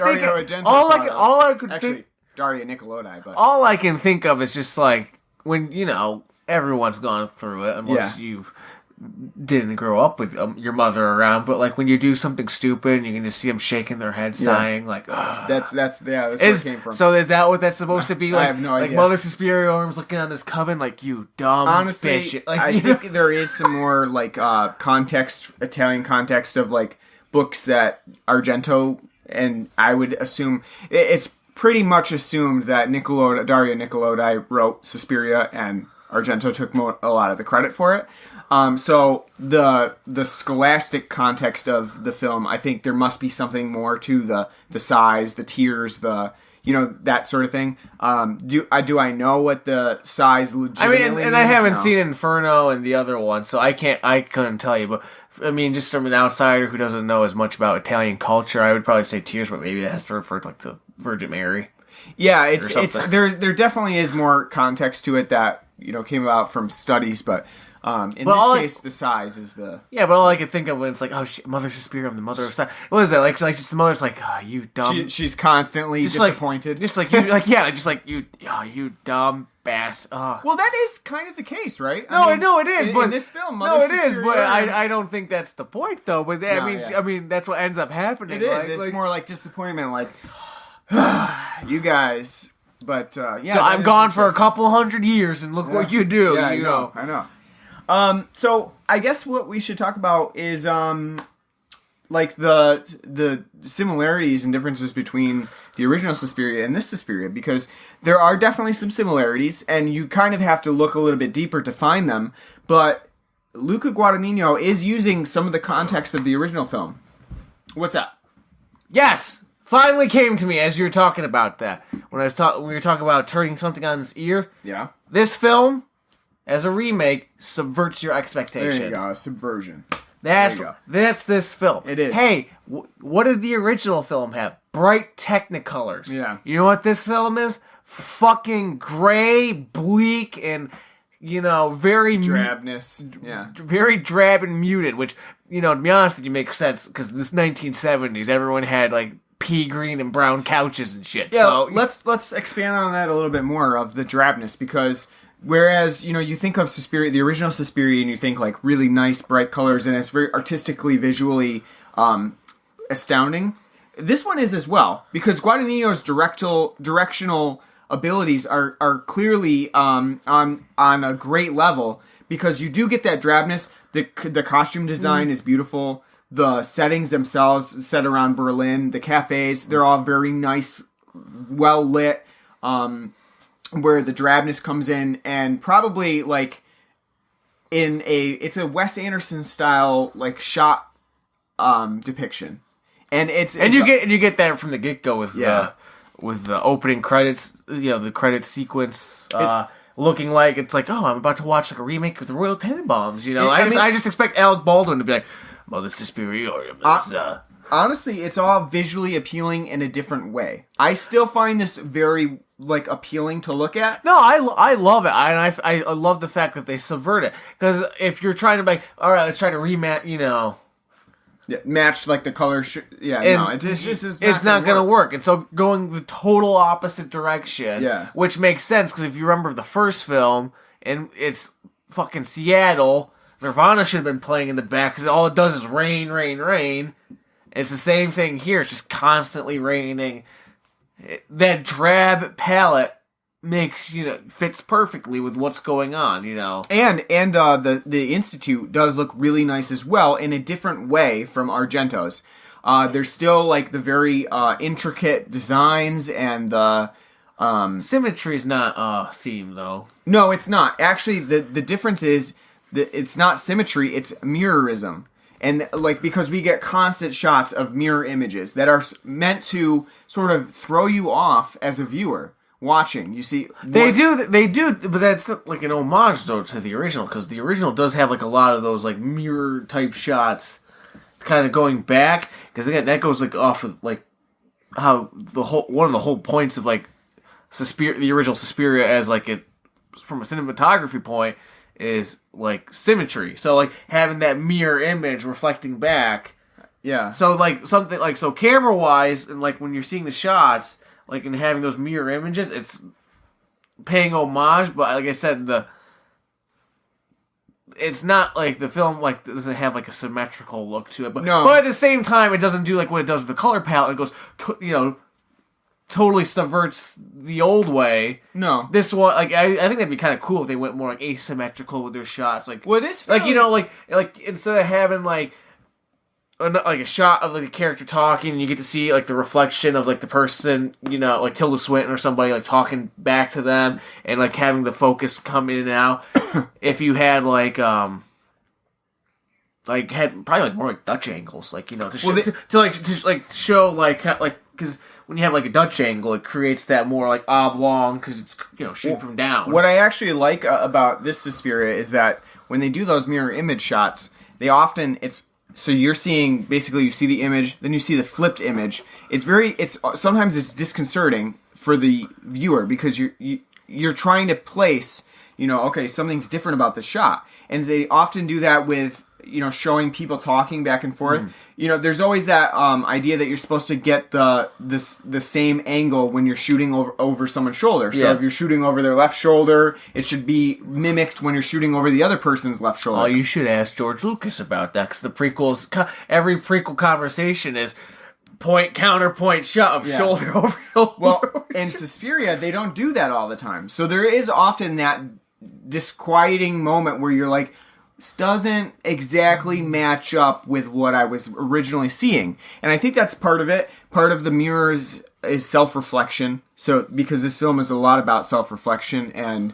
thinking. All I could think. Daria Nicolodi, but all I can think of is just like when everyone's gone through it, unless you didn't grow up with your mother around. But like when you do something stupid, and you can just see them shaking their head, sighing like, ugh. That's where it came from. So is that what that's supposed to be? Like, I have no idea. Like Mother Suspiriorum looking on this coven, like, you dumb honestly, bitch. Like, I think there is some more like Italian context of like books that Argento, and I would assume it's pretty much assumed that Daria Nicolodi wrote Suspiria and Argento took a lot of the credit for it. So the scholastic context of the film, I think there must be something more to the size, the tears, that sort of thing. Do I know what the size legitimately means? And I haven't seen Inferno and the other one, so I couldn't tell you. But I mean, just from an outsider who doesn't know as much about Italian culture, I would probably say tears, but maybe that has to refer to like the Virgin Mary. Yeah, it's there definitely is more context to it that came about from studies, but in this case, the size is the... Yeah, but all I could think of when it's like, oh, Mother Suspiria, I'm the mother of... What is that? Like just the mother's like, oh, you dumb... She's constantly just disappointed. Just like, you, like, yeah, just like, you dumb bass. Oh. Well, that is kind of the case, right? No, it is, but... In this film, Mother Suspiria... No, it is, but I don't think that's the point, though. But I mean, that's what ends up happening. It is. It's more like disappointment, like, you guys... But, I'm gone for a couple 100 years, and look what you do. Yeah, I know. So I guess what we should talk about is like the similarities and differences between the original Suspiria and this Suspiria, because there are definitely some similarities, and you kind of have to look a little bit deeper to find them. But Luca Guadagnino is using some of the context of the original film. What's that? Yes. Finally came to me as you were talking about that. When we were talking about turning something on its ear. Yeah. This film, as a remake, subverts your expectations. There you go, subversion. That's this film. It is. Hey, what did the original film have? Bright Technicolors. Yeah. You know what this film is? Fucking gray, bleak, and very drabness. Yeah. Very drab and muted. Which to be honest with you, makes sense because in this 1970s, everyone had like pea green and brown couches and shit. Yeah, so let's expand on that a little bit more of the drabness, because whereas you think of Suspiria, the original Suspiria, and you think like really nice bright colors and it's very artistically, visually astounding. This one is as well, because Guadagnino's directional abilities are clearly on a great level, because you do get that drabness. The costume design is beautiful. The settings themselves, set around Berlin, the cafes, they're all very nice, well lit, where the drabness comes in, and probably like it's a Wes Anderson style like shot depiction, and you get that from the get go with the opening credits, the credit sequence. Looking like it's like, oh, I'm about to watch like a remake of the Royal Tenenbaums. I just expect Alec Baldwin to be like, Mother Suspiria. Honestly, it's all visually appealing in a different way. I still find this very like appealing to look at. No, I love it. I love the fact that they subvert it, because if you're trying to like, all right, let's try to rematch, match like the color. It's not going to work. And so going the total opposite direction, which makes sense, because if you remember the first film, and it's fucking Seattle, Nirvana should have been playing in the back, because all it does is rain, rain, rain. It's the same thing here. It's just constantly raining. That drab palette fits perfectly with what's going on, And the Institute does look really nice as well, in a different way from Argento's. There's still like the very intricate designs, and the symmetry's not a theme though. No, it's not. Actually, the difference is that it's not symmetry, it's mirrorism. And like, because we get constant shots of mirror images that are meant to sort of throw you off as a viewer watching. You see, they do, but that's like an homage though to the original, because the original does have like a lot of those like mirror type shots, kind of going back. Because again, that goes like off of like how one of the whole points of like the original Suspiria, as like it from a cinematography point, is like symmetry. So like having that mirror image reflecting back. Yeah. So like something like, so camera wise, and like when you're seeing the shots, like and having those mirror images, it's paying homage. But like I said, it's not like the film like doesn't have like a symmetrical look to it. But but at the same time, it doesn't do like what it does with the color palette. It goes totally subverts the old way. No. This one, like, I think that'd be kind of cool if they went more like asymmetrical with their shots. Like, what is like, like instead of having like like a shot of like a character talking, and you get to see like the reflection of like the person, you know, like Tilda Swinton or somebody like talking back to them, and like having the focus come in and out. If you had like had probably like more like Dutch angles, like, you know, to show like because when you have like a Dutch angle, it creates that more like oblong because it's, you know, shooting from down. What I actually like about this Suspiria is that when they do those mirror image shots, they often so you're seeing, basically you see the image, then you see the flipped image. Sometimes it's disconcerting for the viewer because you're trying to place, you know, okay, something's different about the shot. And they often do that with, you know, showing people talking back and forth. You know, there's always that idea that you're supposed to get the same angle when you're shooting over someone's shoulder. So if you're shooting over their left shoulder, it should be mimicked when you're shooting over the other person's left shoulder. Oh, you should ask George Lucas about that, because every prequel conversation is point, counterpoint, shot of shoulder over shoulder. Well, in Suspiria, they don't do that all the time. So there is often that disquieting moment where you're like, this doesn't exactly match up with what I was originally seeing. And I think that's part of it. Part of the mirrors is self-reflection. So, because this film is a lot about self-reflection and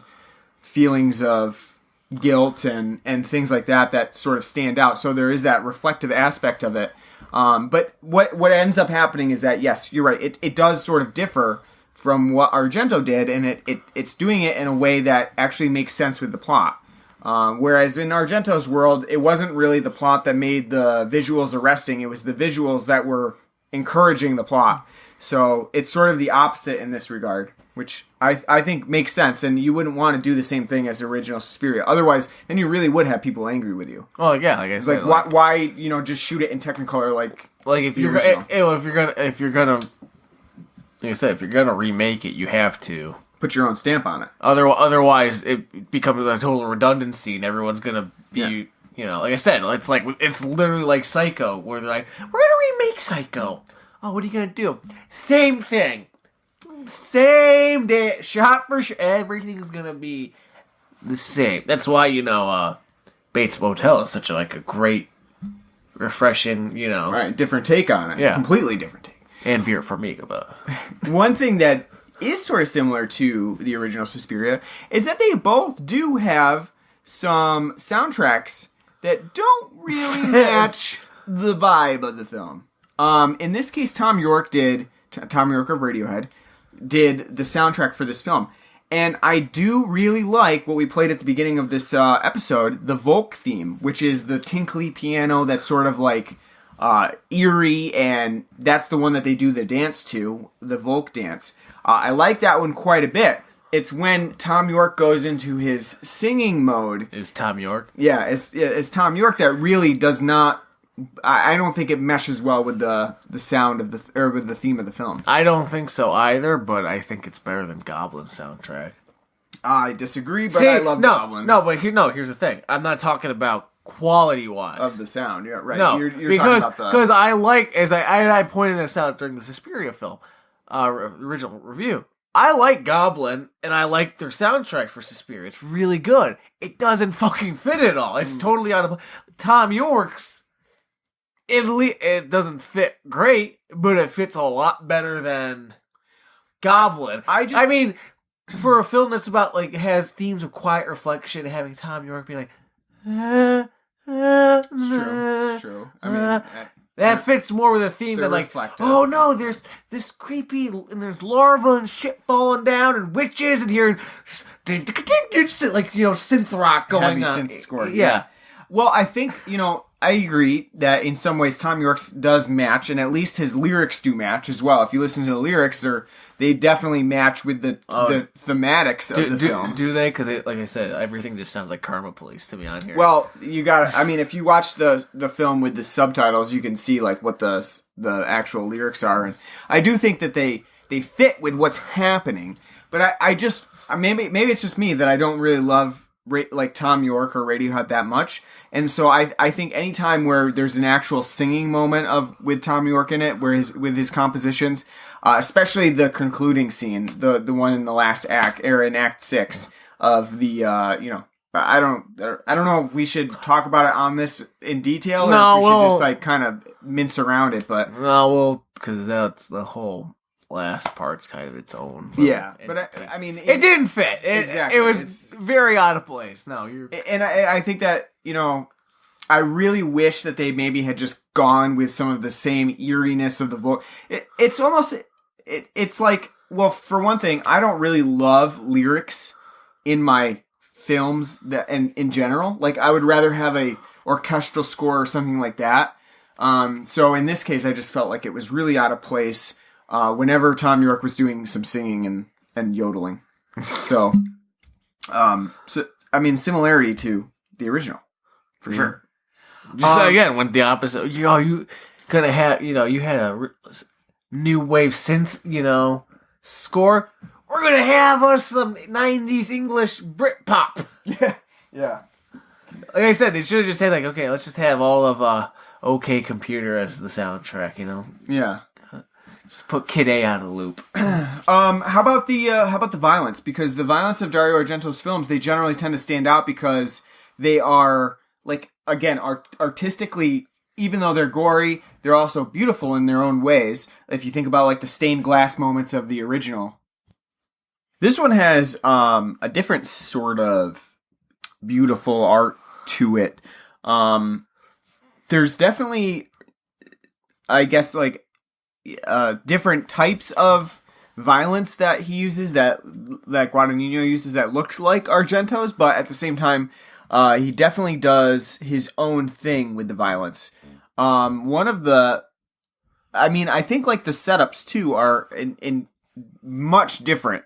feelings of guilt and things like that sort of stand out. So there is that reflective aspect of it. But what ends up happening is that, yes, you're right, it does sort of differ from what Argento did, and it's doing it in a way that actually makes sense with the plot. Whereas in Argento's world, it wasn't really the plot that made the visuals arresting, it was the visuals that were encouraging the plot. So it's sort of the opposite in this regard, which I think makes sense, and you wouldn't want to do the same thing as the original Suspiria. Otherwise, then you really would have people angry with you. Oh yeah, like I said, like why you know, just shoot it in Technicolor like if you're gonna like I said, if you're gonna remake it, you have to put your own stamp on it. Otherwise, it becomes a total redundancy, and everyone's gonna be, you know, like I said, it's literally like Psycho, where they're like, we're gonna remake Psycho. Oh, what are you gonna do? Same thing, same day, shot for shot. Everything's gonna be the same. That's why, you know, Bates Motel is such a great, refreshing, you know, right, different take on it. Yeah, completely different take. And Vera Farmiga, but one thing that is sort of similar to the original Suspiria is that they both do have some soundtracks that don't really match the vibe of the film. In this case, Tom York of Radiohead did the soundtrack for this film. And I do really like what we played at the beginning of this episode, the Volk theme, which is the tinkly piano that's sort of like eerie, and that's the one that they do the dance to, the Volk dance. I like that one quite a bit. It's when Tom York goes into his singing mode. Is Tom York? Yeah, it's Tom York that really does not. I don't think it meshes well with the sound of with the theme of the film. I don't think so either, but I think it's better than Goblin's soundtrack. I disagree, but I love Goblin. Here's the thing. I'm not talking about quality-wise of the sound. Yeah, right. No, you're talking about because I like, as I pointed this out during the Suspiria film original review. I like Goblin, and I like their soundtrack for Suspiria. It's really good. It doesn't fucking fit at all. It's totally out of Tom York's. It doesn't fit great, but it fits a lot better than Goblin. I mean, for a film that's about has themes of quiet reflection, having Tom York be like, it's true. I mean, that fits more with a theme than reflective. Oh no, there's this creepy, and there's larvae and shit falling down, and witches, and hearing synth rock going on. Synth score. Yeah. Well, I think, I agree that in some ways Tom York's does match, and at least his lyrics do match as well. If you listen to the lyrics, they definitely match with the thematics of the film. Do they? Because, like I said, everything just sounds like Karma Police to me on here. Well, you got. I mean, if you watch the film with the subtitles, you can see what the actual lyrics are, and I do think that they fit with what's happening. But I just maybe it's just me that I don't really love Tom York or Radiohead that much, and so I think any time where there's an actual singing moment with Tom York in it, with his compositions, especially the concluding scene, the one in the last act, or in Act 6 of the I don't know if we should talk about it on this in detail, or no, if we should just like kind of mince around it. But because that's the whole last part's kind of its own. Yeah, but I mean, it didn't fit. Exactly, it was very out of place. No, and I think that I really wish that they maybe had just gone with some of the same eeriness of the voice. It's almost it's like, well, for one thing, I don't really love lyrics in my films and in general. Like, I would rather have a orchestral score or something like that. So in this case, I just felt like it was really out of place whenever Tom York was doing some singing and yodeling. So I mean, similarity to the original, for sure. Just again, went the opposite. You gonna have, you had a new wave synth, score. We're gonna have us some 90s English Britpop. Yeah. Like I said, they should have just said, like, okay, let's just have all of OK Computer as the soundtrack, Yeah. Just put Kid A on a loop. How about the violence? Because the violence of Dario Argento's films, they generally tend to stand out because they are, like, again, artistically, even though they're gory, they're also beautiful in their own ways. If you think about, like, the stained glass moments of the original. This one has a different sort of beautiful art to it. There's definitely, I guess, like, different types of violence that he uses, that Guadagnino uses, that looks like Argento's, but at the same time, he definitely does his own thing with the violence. I think, like, the setups too are in much different.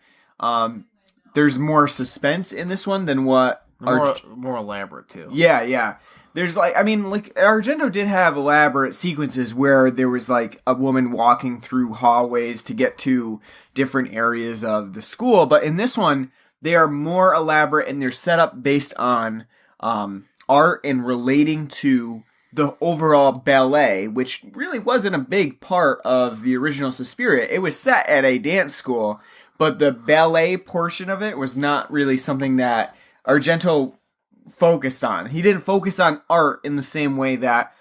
There's more suspense in this one than what more elaborate too. Yeah. There's Argento did have elaborate sequences where there was like a woman walking through hallways to get to different areas of the school, but in this one they are more elaborate and they're set up based on art and relating to the overall ballet, which really wasn't a big part of the original Suspiria. It was set at a dance school, but the ballet portion of it was not really something that Argento focused on. He didn't focus on art in the same way that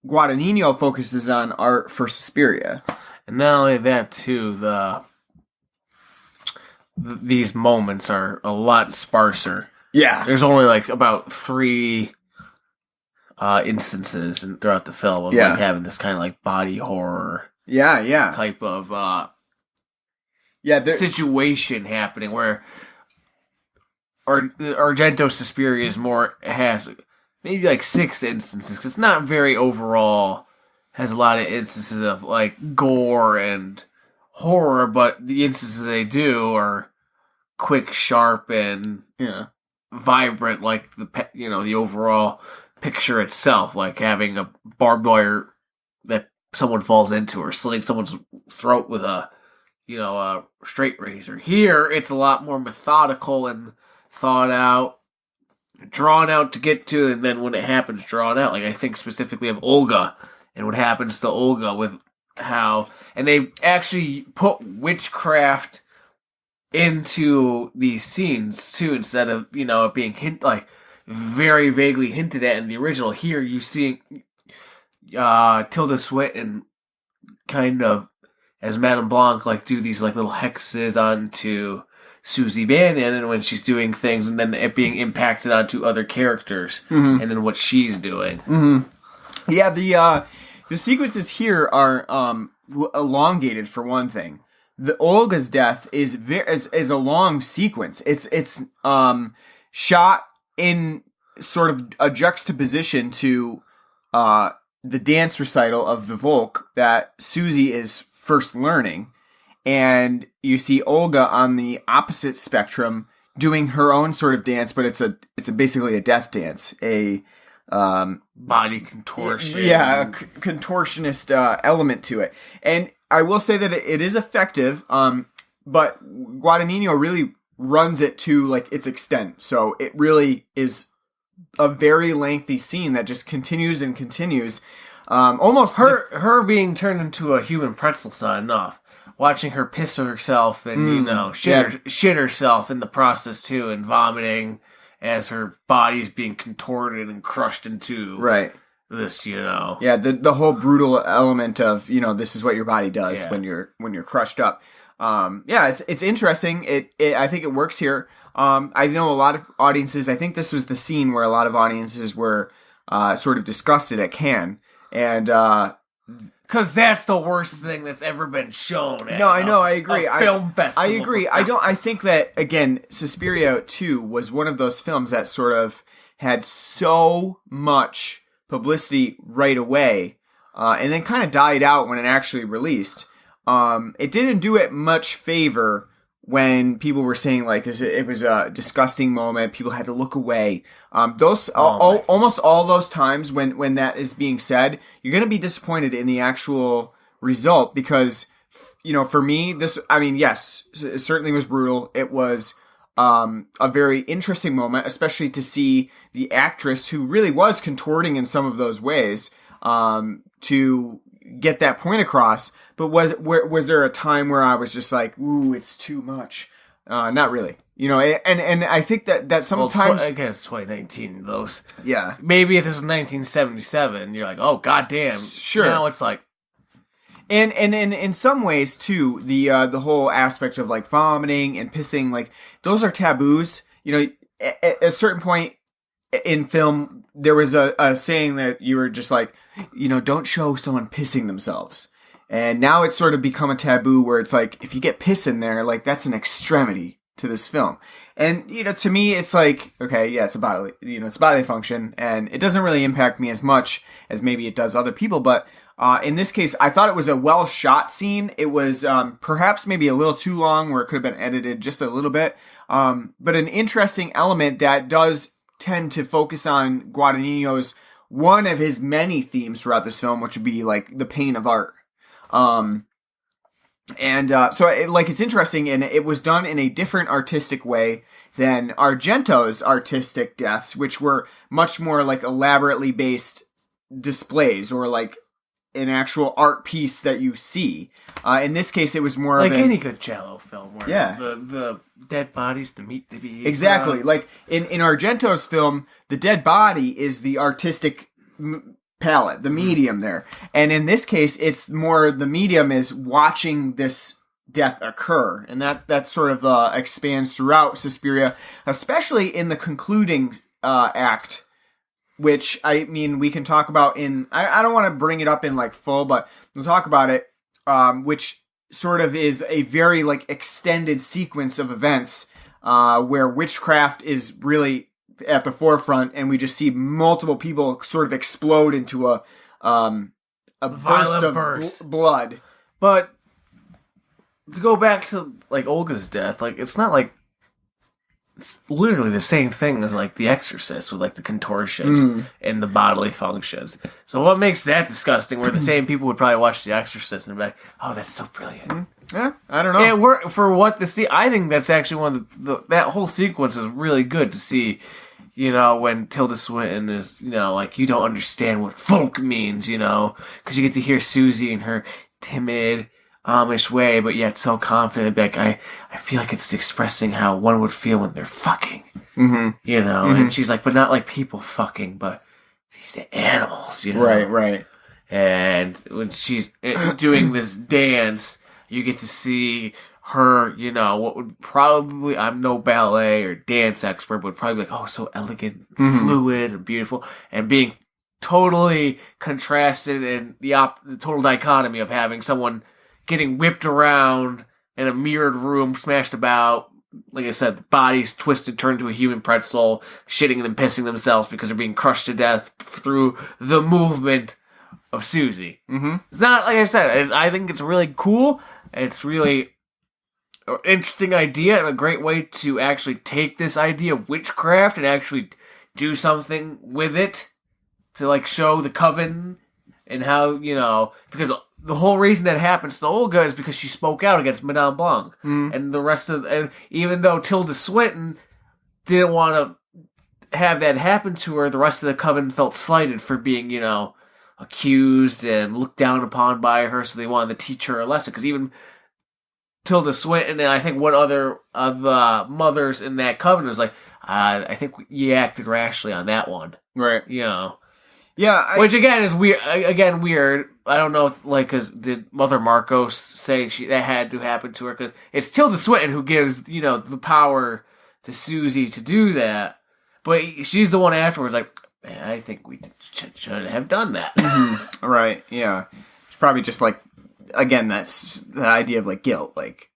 Guadagnino focuses on art for Suspiria. And not only that, too, these moments are a lot sparser. Yeah. There's only like about 3 instances throughout the film of like having this kind of like body horror type of situation happening where Argento Suspiria has maybe like 6 instances, 'cause it's not very overall, has a lot of instances of like gore and horror, but the instances they do are quick, sharp, and vibrant, like the overall picture itself, like having a barbed wire that someone falls into or slitting someone's throat with a straight razor. Here, it's a lot more methodical and thought out, drawn out to get to, and then when it happens, drawn out. Like, I think specifically of Olga and what happens to Olga with how, and they actually put witchcraft into these scenes too, instead of it being very vaguely hinted at in the original. Here you see Tilda Swinton kind of as Madame Blanc do these little hexes onto Susie Bannon, and when she's doing things, and then it being impacted onto other characters, and then what she's doing. Mm-hmm. Yeah, the sequences here are elongated for one thing. The Olga's death is a long sequence. It's shot in sort of a juxtaposition to the dance recital of the Volk that Susie is first learning. And you see Olga on the opposite spectrum doing her own sort of dance, but it's basically a death dance, a body contortion. Yeah, a contortionist element to it. And I will say that it is effective, but Guadagnino really runs it to its extent. So it really is a very lengthy scene that just continues and continues. Almost her being turned into a human pretzel's not enough. Watching her piss herself and shit herself in the process too, and vomiting as her body's being contorted and crushed into this, Yeah, the whole brutal element of, this is what your body does when you're crushed up. It's interesting. I think it works here. I know a lot of audiences, I think this was the scene where a lot of audiences were sort of disgusted at Cannes. And because that's the worst thing that's ever been shown at I know, I agree. Film festival. I agree. I think that, again, Suspiria 2 was one of those films that sort of had so much publicity right away, and then kind of died out when it actually released. It didn't do it much favor when people were saying like this, it was a disgusting moment. People had to look away. Almost all those times when that is being said, you're going to be disappointed in the actual result because, for me, yes, it certainly was brutal. It was a very interesting moment, especially to see the actress who really was contorting in some of those ways to get that point across. But was there a time where I was just like, ooh, it's too much? Not really. And I think that sometimes... Well, again, it's 2019, those. Yeah. Maybe if this was 1977, you're like, oh, goddamn. Sure. Now it's like... And in some ways, too, the whole aspect of, like, vomiting and pissing, like, those are taboos. At a certain point in film, there was a saying that you were just like, don't show someone pissing themselves. And now it's sort of become a taboo where it's like, if you get piss in there, like, that's an extremity to this film. And, to me, it's like, okay, yeah, it's a bodily, it's a bodily function, and it doesn't really impact me as much as maybe it does other people. But in this case, I thought it was a well-shot scene. It was perhaps maybe a little too long where it could have been edited just a little bit. But an interesting element that does tend to focus on Guadagnino's, one of his many themes throughout this film, which would be, like, the pain of art. So it's interesting, and it was done in a different artistic way than Argento's artistic deaths, which were much more like elaborately based displays or like an actual art piece that you see. In this case, it was more like of any good giallo film, where the dead bodies to meet the beast. Exactly, like in Argento's film, the dead body is the artistic palette, the medium there. And in this case, it's more the medium is watching this death occur. And that sort of expands throughout Suspiria, especially in the concluding act, which, we can talk about in... I don't want to bring it up in, like, full, but we'll talk about it, which sort of is a very, like, extended sequence of events where witchcraft is really at the forefront, and we just see multiple people sort of explode into a burst of blood. But to go back to like Olga's death, like it's not like it's literally the same thing as like The Exorcist with like the contortions and the bodily functions. So what makes that disgusting? Where the same people would probably watch The Exorcist and be like, "Oh, that's so brilliant." Yeah, I don't know. Yeah, for what to see, I think that's actually one of that whole sequence is really good to see. When Tilda Swinton is, like, you don't understand what folk means, because you get to hear Susie in her timid, Amish way, but yet so confident. Like, I feel like it's expressing how one would feel when they're fucking, and she's like, but not like people fucking, but these animals, Right. And when she's doing this dance, you get to see her, what would probably, I'm no ballet or dance expert, but would probably be like, oh, so elegant, fluid, and beautiful, and being totally contrasted in the total dichotomy of having someone getting whipped around in a mirrored room, smashed about, like I said, the body's twisted, turned to a human pretzel, shitting and then pissing themselves because they're being crushed to death through the movement of Susie. It's not, like I said, I think it's really cool, it's really an interesting idea and a great way to actually take this idea of witchcraft and actually do something with it to like show the coven and how, because the whole reason that happens to Olga is because she spoke out against Madame Blanc. And the rest of, and even though Tilda Swinton didn't want to have that happen to her, the rest of the coven felt slighted for being, accused and looked down upon by her, so they wanted to teach her a lesson. Because even Tilda Swinton and I think one other of the mothers in that coven was like, I think you acted rashly on that one. Right. You know. Yeah. Which again is weird. Again, weird. I don't know, cause did Mother Marcos say that had to happen to her? Because it's Tilda Swinton who gives, the power to Susie to do that. But she's the one afterwards, like, man, I think we should have done that. Mm-hmm. Right, yeah. It's probably just like, again, that's the idea of like guilt. Like,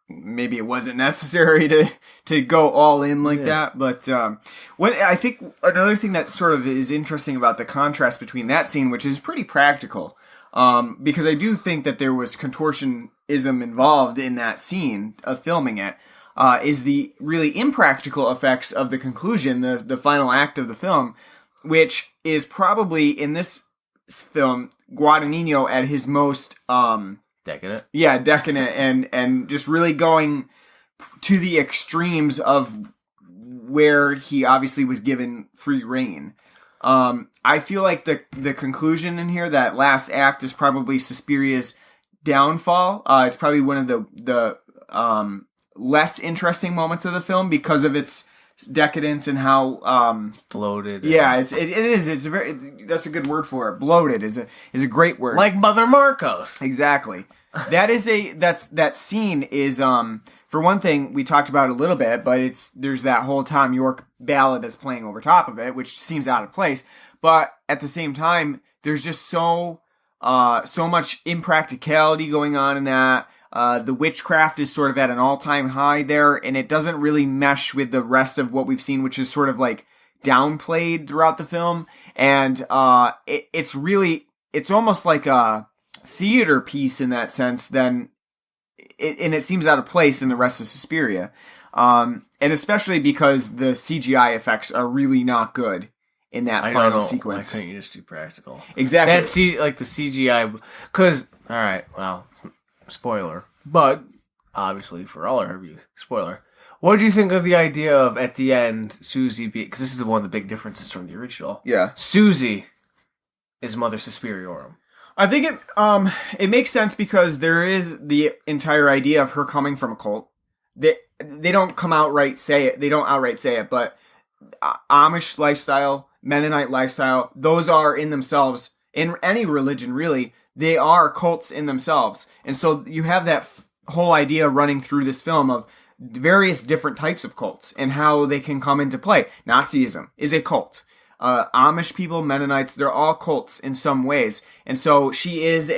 maybe it wasn't necessary to go all in like that. But what I think another thing that sort of is interesting about the contrast between that scene, which is pretty practical, because I do think that there was contortionism involved in that scene of filming it, is the really impractical effects of the conclusion, the final act of the film, which is probably in this film Guadagnino at his most decadent. Yeah, decadent and just really going to the extremes of where he obviously was given free reign. I feel like the conclusion in here, that last act, is probably Suspiria's downfall. It's probably one of the less interesting moments of the film because of its decadence and how bloated. Yeah, it is. It's that's a good word for it. Bloated is a great word. Like Mother Marcos. Exactly. That scene is for one thing, we talked about it a little bit, but there's that whole Tom York ballad that's playing over top of it, which seems out of place. But at the same time, there's just so much impracticality going on in that. The witchcraft is sort of at an all-time high there, and it doesn't really mesh with the rest of what we've seen, which is sort of like downplayed throughout the film. And it's almost like a theater piece in that sense, and it seems out of place in the rest of Suspiria. And especially because the CGI effects are really not good in that final sequence. Why couldn't you just do practical? Exactly. Like the CGI, because, alright, well, spoiler, but obviously for all our reviews, spoiler. What did you think of the idea of, at the end, Susie because this is one of the big differences from the original. Yeah. Susie is Mother Suspiriorum. I think it makes sense because there is the entire idea of her coming from a cult. They don't outright say it, but Amish lifestyle, Mennonite lifestyle, those are in themselves, in any religion really, they are cults in themselves. And so you have that whole idea running through this film of various different types of cults and how they can come into play. Nazism is a cult. Amish people, Mennonites, they're all cults in some ways. And so she is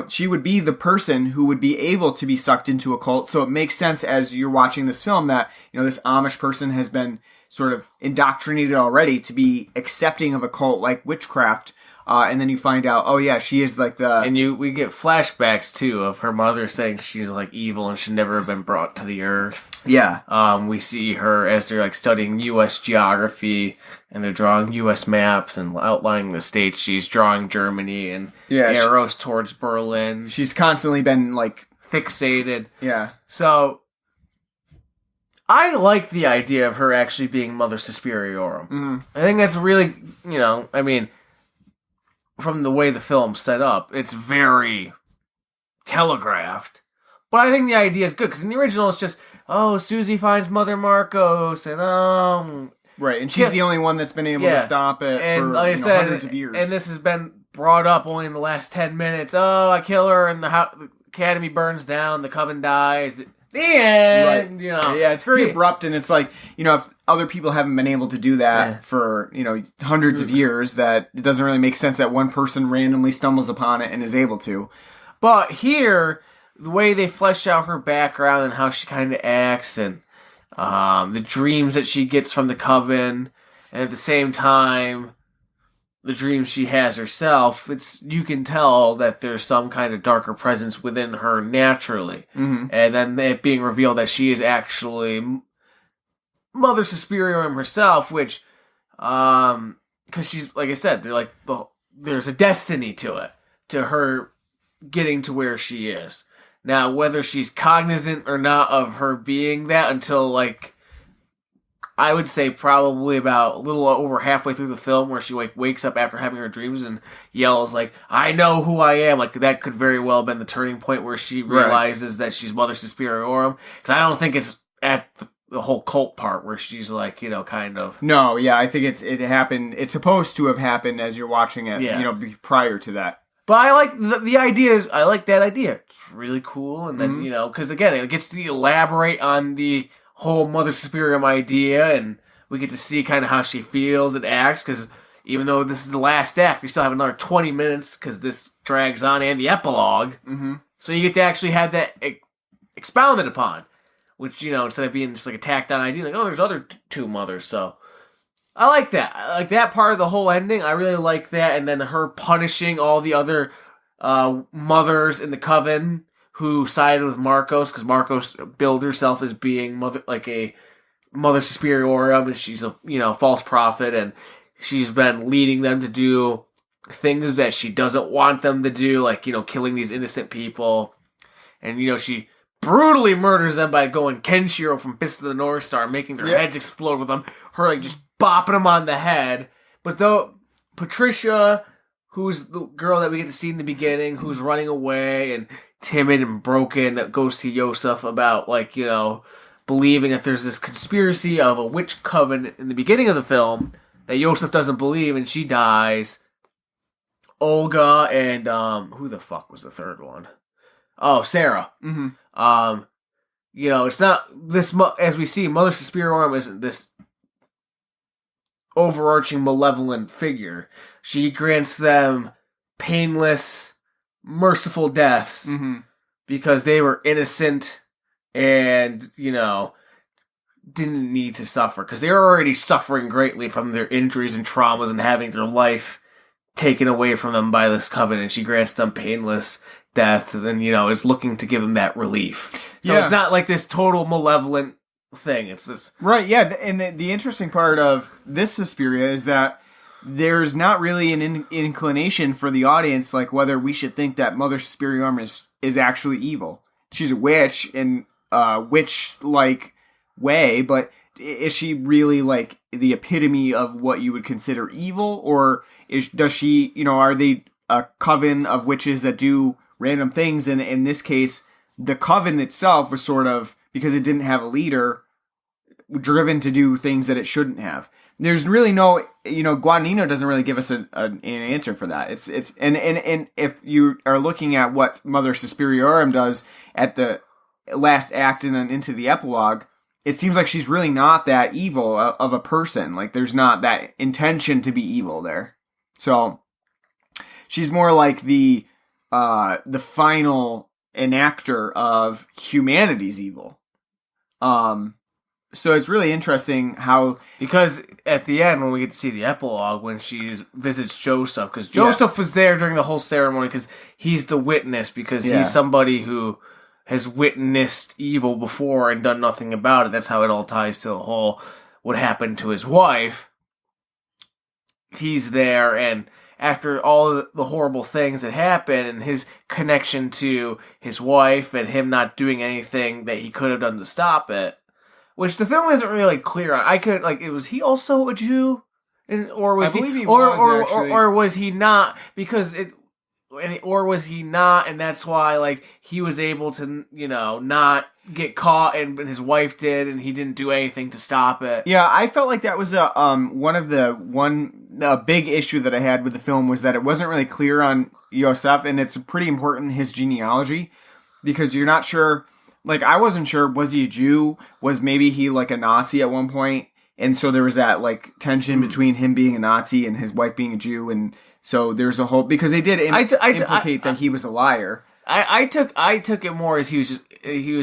she would be the person who would be able to be sucked into a cult. So it makes sense as you're watching this film that, this Amish person has been sort of indoctrinated already to be accepting of a cult like witchcraft. And then you find out, oh yeah, she is like the... And we get flashbacks, too, of her mother saying she's like evil and should never have been brought to the earth. Yeah. We see her as they're like studying U.S. geography, and they're drawing U.S. maps and outlining the states. She's drawing Germany and arrows towards Berlin. She's constantly been like... fixated. Yeah. So... I like the idea of her actually being Mother Suspiriorum. Mm-hmm. I think that's really, from the way the film's set up, it's very telegraphed. But I think the idea is good, because in the original it's just, Susie finds Mother Marcos, and right, and she's the only one that's been able to stop it and for like I said, hundreds of years. And this has been brought up only in the last 10 minutes. I kill her, and the academy burns down, the coven dies. The end, right. Yeah, it's very abrupt, and it's like, if other people haven't been able to do that for, hundreds of years, that it doesn't really make sense that one person randomly stumbles upon it and is able to. But here, the way they flesh out her background and how she kind of acts, and the dreams that she gets from the coven, and at the same time, the dreams she has herself, you can tell that there's some kind of darker presence within her naturally. Mm-hmm. And then it being revealed that she is actually Mother Suspiriorum herself, which, because she's, like I said, they're like, there's a destiny to her getting to where she is. Now, whether she's cognizant or not of her being that until, like, I would say probably about a little over halfway through the film, where she wakes up after having her dreams and yells like, "I know who I am." Like, that could very well have been the turning point where she realizes that she's Mother Suspiriorum. Because I don't think it's at the whole cult part where she's like, kind of. No, yeah, I think it happened. It's supposed to have happened as you're watching it, prior to that. But I like the idea. I like that idea. It's really cool. And then, because again, it gets to elaborate on the whole Mother Suspirium idea, and we get to see kind of how she feels and acts, because even though this is the last act, we still have another 20 minutes, because this drags on, and the epilogue. Mm-hmm. So you get to actually have that expounded upon, which, instead of being just like a tacked on idea, like, oh, there's other two mothers, so... I like that. I like that part of the whole ending. I really like that. And then her punishing all the other mothers in the coven who sided with Marcos, because Marcos billed herself as being a Mother Superiorem, and she's a false prophet, and she's been leading them to do things that she doesn't want them to do, like killing these innocent people, and she brutally murders them by going Kenshiro from Fist of the North Star, making their heads explode with them. Her just bopping him on the head. But though Patricia, who's the girl that we get to see in the beginning, who's running away and timid and broken, that goes to Yosef about believing that there's this conspiracy of a witch coven in the beginning of the film that Yosef doesn't believe, and she dies. Olga and who the fuck was the third one? Oh, Sarah. Mm-hmm. It's not this as we see. Mother Suspiriorum isn't this overarching malevolent figure. She grants them painless, merciful deaths because they were innocent and didn't need to suffer, because they were already suffering greatly from their injuries and traumas and having their life taken away from them by this coven, and she grants them painless deaths, and is looking to give them that relief. So it's not like this total malevolent thing. It's this right. Yeah, and the interesting part of this Suspiria is that there's not really an inclination for the audience, like whether we should think that Mother Superiorem is actually evil. She's a witch in a witch-like way, but is she really like the epitome of what you would consider evil, or does she? Are they a coven of witches that do random things? And in this case, the coven itself was sort of, because it didn't have a leader, driven to do things that it shouldn't have. There's really no, Guadagnino doesn't really give us an answer for that. And if you are looking at what Mother Suspiriorum does at the last act and then into the epilogue, it seems like she's really not that evil of a person. Like, there's not that intention to be evil there. So she's more like the final enactor of humanity's evil. So it's really interesting how... Because at the end, when we get to see the epilogue, when she visits Joseph, because Joseph was there during the whole ceremony, because he's the witness, because he's somebody who has witnessed evil before and done nothing about it. That's how it all ties to the whole what happened to his wife. He's there, and after all the horrible things that happened, and his connection to his wife, and him not doing anything that he could have done to stop it, which the film isn't really clear on. Was he also a Jew? Or was or was he not? Because or was he not? And that's why, he was able to, not get caught, and his wife did, and he didn't do anything to stop it. Yeah, I felt like that was a big issue that I had with the film, was that it wasn't really clear on Yosef, and it's pretty important, his genealogy, because you're not sure. I wasn't sure, was he a Jew? Was maybe he a Nazi at one point? And so there was that tension between him being a Nazi and his wife being a Jew, and so there's a whole, because they did implicate that he was a liar. I took it more as he was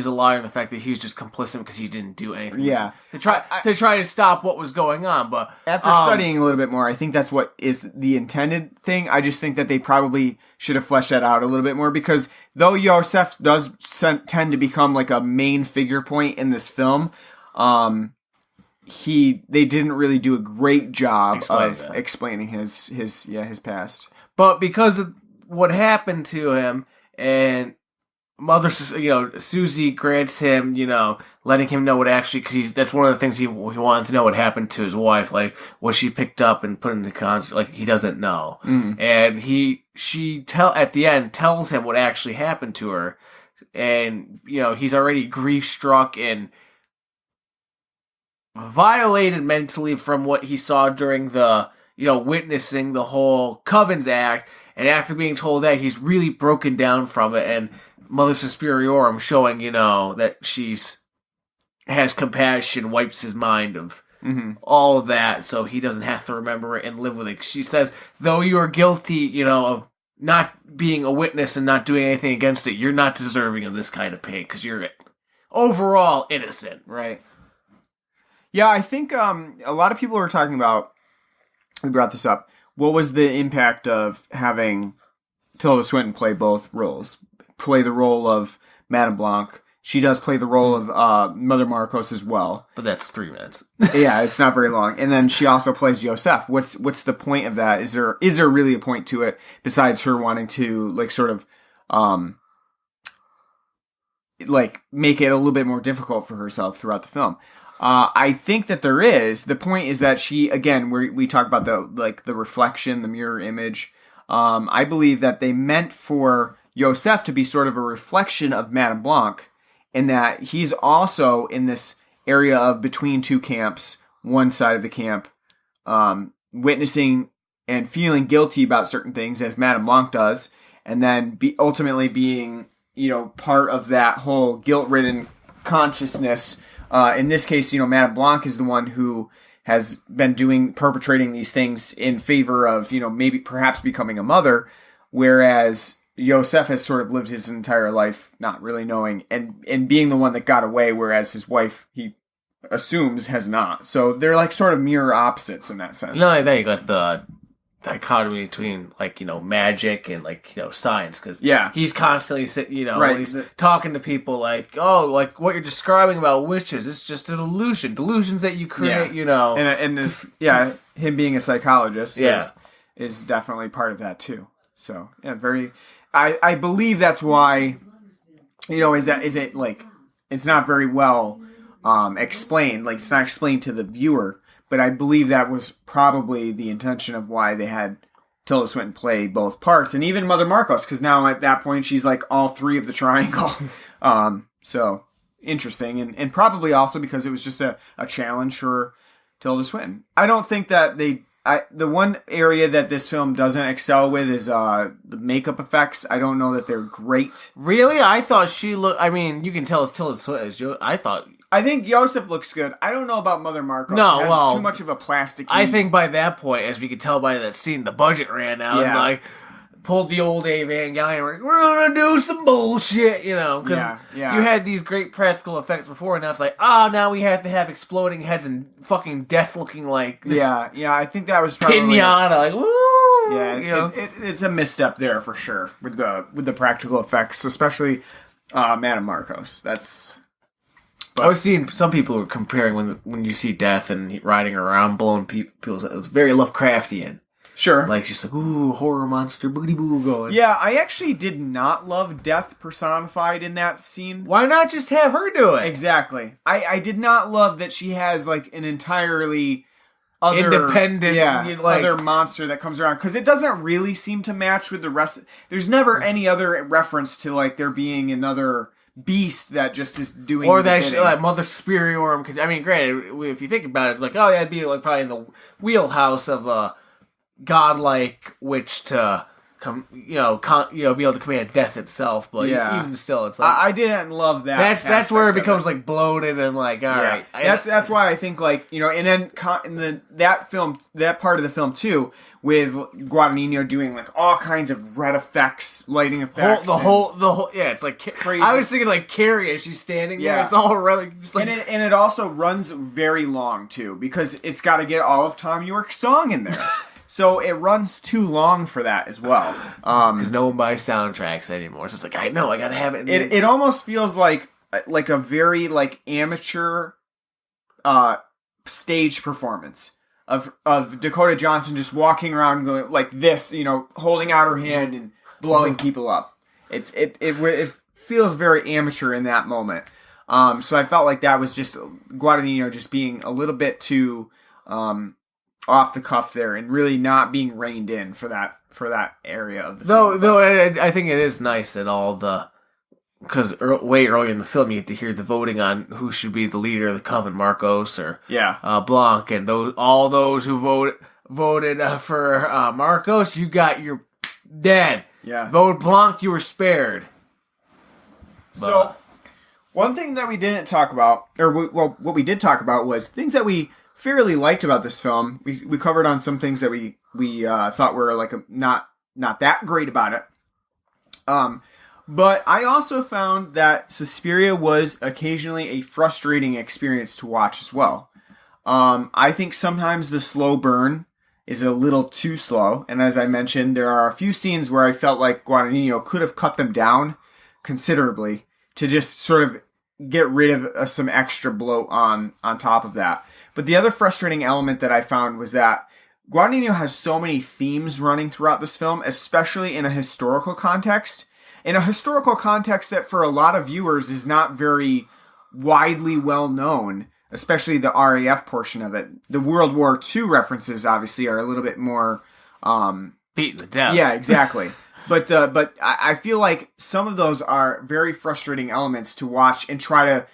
a liar in the fact that he was just complicit because he didn't do anything. Yeah, to try to stop what was going on. But after studying a little bit more, I think that's what is the intended thing. I just think that they probably should have fleshed that out a little bit more, because though Yosef does tend to become a main figure point in this film, they didn't really do a great job of explaining his past. But because of what happened to him, and Mother, Susie grants him, letting him know what actually, because that's one of the things he wanted to know, what happened to his wife. Was she picked up and put into contract? He doesn't know. Mm-hmm. And she at the end tells him what actually happened to her. And, he's already grief struck, and violated mentally from what he saw during the, witnessing the whole Covens Act, and after being told that, he's really broken down from it, and Mother Superiorum showing, that has compassion, wipes his mind of all of that, so he doesn't have to remember it and live with it. She says, though you are guilty, of not being a witness and not doing anything against it, you're not deserving of this kind of pain, because you're overall innocent. Right. Yeah, I think a lot of people were talking about, we brought this up, what was the impact of having Tilda Swinton play both roles? Play the role of Madame Blanc. She does play the role of Mother Marcos as well. But that's 3 minutes. Yeah, it's not very long. And then she also plays Yosef. What's the point of that? Is there really a point to it besides her wanting to make it a little bit more difficult for herself throughout the film? I think that there is. The point is that she, again, we talk about the reflection, the mirror image. I believe that they meant for Yosef to be sort of a reflection of Madame Blanc, in that he's also in this area of between two camps, one side of the camp, witnessing and feeling guilty about certain things, as Madame Blanc does, and then ultimately being, part of that whole guilt-ridden consciousness. In this case, Madame Blanc is the one who has been perpetrating these things in favor of, maybe perhaps becoming a mother, whereas Yosef has sort of lived his entire life not really knowing and being the one that got away, whereas his wife, he assumes, has not. So they're like sort of mirror opposites in that sense. Not only that, you got the dichotomy between magic and science, because he's constantly when he's talking to people like what you're describing about witches, it's just an illusion, delusions that you create, and him being a psychologist is definitely part of that too. So I believe that's why, is it like, it's not very well explained, like it's not explained to the viewer, but I believe that was probably the intention of why they had Tilda Swinton play both parts, and even Mother Marcos, because now at that point she's like all three of the triangle. So interesting, and probably also because it was just a challenge for Tilda Swinton. I don't think that the one area that this film doesn't excel with is the makeup effects. I don't know that they're great. Really? I thought she looked... I mean, you can tell it's Tilda Swinton. I think Yosef looks good. I don't know about Mother Marcos. No, it has too much of a plastic. I think by that point, as we could tell by that scene, the budget ran out. Yeah. And pulled the old Evangelion. We're gonna do some bullshit, because you had these great practical effects before, and now it's like, now we have to have exploding heads and fucking death looking like this. Yeah. I think that was probably pinata. Woo! Yeah, it's a misstep there for sure with the practical effects, especially Madame Marcos. I was seeing some people were comparing when you see death and riding around blowing people. It was very Lovecraftian. Sure. Like, she's like, ooh, horror monster, boogity boo going. Yeah, I actually did not love death personified in that scene. Why not just have her do it? Exactly. I did not love that she has, an entirely other... independent... other monster that comes around. Because it doesn't really seem to match with the rest... There's never any other reference to, there being another beast that just is doing... Or that Mother Superiorum could... I mean, granted, if you think about it, it'd be, probably in the wheelhouse of a... godlike witch to come, be able to command death itself, but even still, it's like I didn't love that. That's where it becomes bloated and all right. That's why I think and then that part of the film too, with Guadagnino doing all kinds of red effects, lighting effects, the whole it's crazy. I was thinking Carrie as she's standing there, it's all red, and it also runs very long too, because it's got to get all of Tom York's song in there. So it runs too long for that as well. Because no one buys soundtracks anymore. So it's I know, I gotta have it. It almost feels like a very amateur stage performance of Dakota Johnson just walking around going like this, holding out her hand and blowing people up. It feels very amateur in that moment. So I felt like that was just Guadagnino just being a little bit too off the cuff there, and really not being reined in for that area of the film. Though I think it is nice that all the because way early in the film, you get to hear the voting on who should be the leader of the coven, Marcos or Blanc, and all those who voted for Marcos, you got your dead. Yeah. Vote Blanc, you were spared. So, one thing that we didn't talk about, what we did talk about was things that we fairly liked about this film. We covered on some things that we thought were like not that great about it. But I also found that Suspiria was occasionally a frustrating experience to watch as well. I think sometimes the slow burn is a little too slow, and as I mentioned, there are a few scenes where I felt like Guadagnino could have cut them down considerably to just sort of get rid of some extra bloat on top of that. But the other frustrating element that I found was that Guadagnino has so many themes running throughout this film, especially in a historical context. In a historical context that for a lot of viewers is not very widely well known, especially the RAF portion of it. The World War II references obviously are a little bit more beaten to death. Yeah, exactly. But I feel like some of those are very frustrating elements to watch and try to,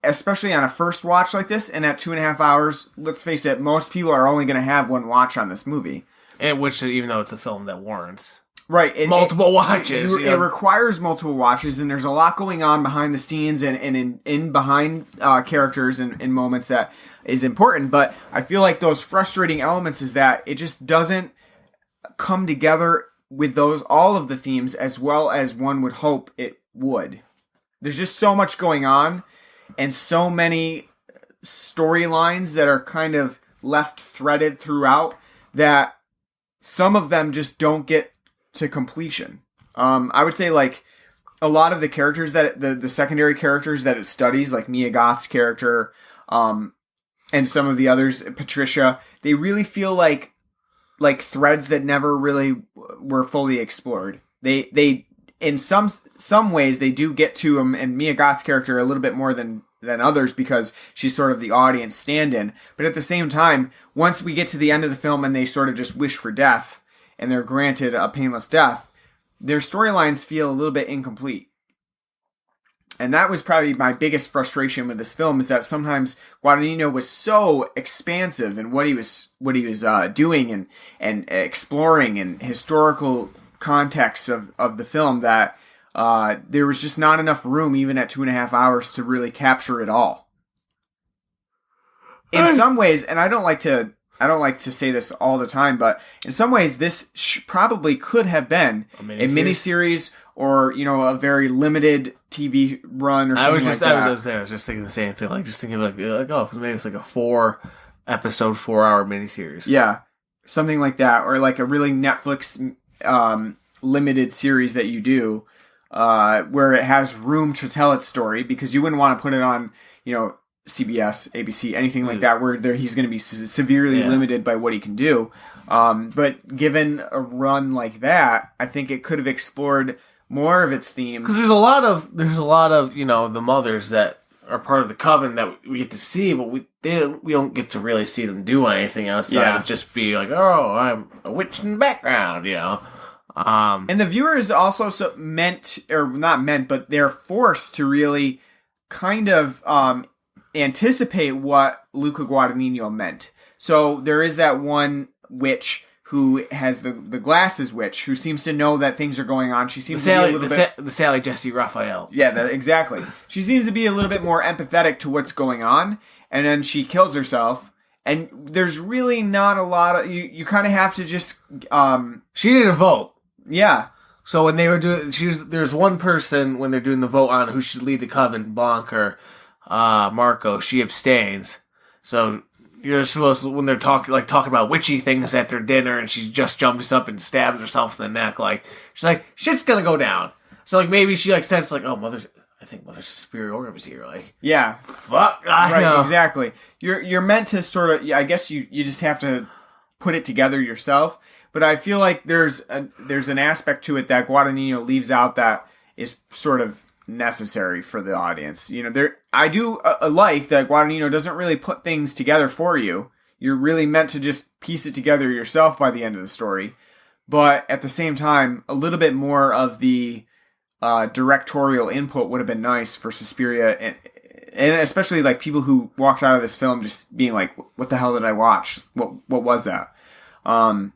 especially on a first watch like this, and at 2.5 hours, let's face it, most people are only going to have one watch on this movie. And which, even though it's a film that warrants multiple watches. It requires multiple watches, and there's a lot going on behind the scenes and in behind characters and moments that is important. But I feel like those frustrating elements is that it just doesn't come together with all of the themes as well as one would hope it would. There's just so much going on and so many storylines that are kind of left threaded throughout that some of them just don't get to completion. I would say like a lot of the characters that the secondary characters that it studies, like Mia Goth's character, and some of the others, Patricia, they really feel like threads that never really were fully explored. They in some ways they do get to them, and Mia Goth's character a little bit more than others because she's sort of the audience stand-in. But at the same time, once we get to the end of the film and they sort of just wish for death and they're granted a painless death, their storylines feel a little bit incomplete. And that was probably my biggest frustration with this film, is that sometimes Guadagnino was so expansive in what he was doing and exploring and historical context of the film that there was just not enough room, even at 2.5 hours, to really capture it all. In some ways, and I don't like to say this all the time, but in some ways, this probably could have been a miniseries or, a very limited TV run or something like that. I was just thinking the same thing. Just thinking maybe it's like a 4-episode, 4-hour miniseries. Yeah, something like that, or like a really Netflix limited series that you do, where it has room to tell its story, because you wouldn't want to put it on, CBS, ABC, anything like that, where he's going to be severely limited by what he can do. But given a run like that, I think it could have explored more of its themes. Because there's a lot of the mothers that are part of the coven that we get to see, but we don't get to really see them do anything outside of just be like, oh, I'm a witch in the background, And the viewer is also but they're forced to really kind of anticipate what Luca Guadagnino meant. So there is that one witch who has the glasses witch, who seems to know that things are going on. She seems to be a little bit... The Sally Jesse Raphael. Yeah, exactly. She seems to be a little bit more empathetic to what's going on, and then she kills herself. And there's really not a lot of... You kind of have to just... She didn't vote. Yeah. So when they were doing... There's one person, when they're doing the vote on who should lead the coven, Blanc or Marco, she abstains. So... You're supposed to, when they're talking about witchy things at their dinner, and she just jumps up and stabs herself in the neck. She's like, shit's gonna go down. So maybe she sense oh, I think Mother's superior was here. Yeah, fuck, right, exactly. You're meant to sort of. I guess you just have to put it together yourself. But I feel like there's an aspect to it that Guadagnino leaves out that is sort of necessary for the audience. I do like that Guadagnino doesn't really put things together for you. You're really meant to just piece it together yourself by the end of the story. But at the same time, a little bit more of the directorial input would have been nice for Suspiria, and especially like people who walked out of this film just being like, "What the hell did I watch? What was that?" I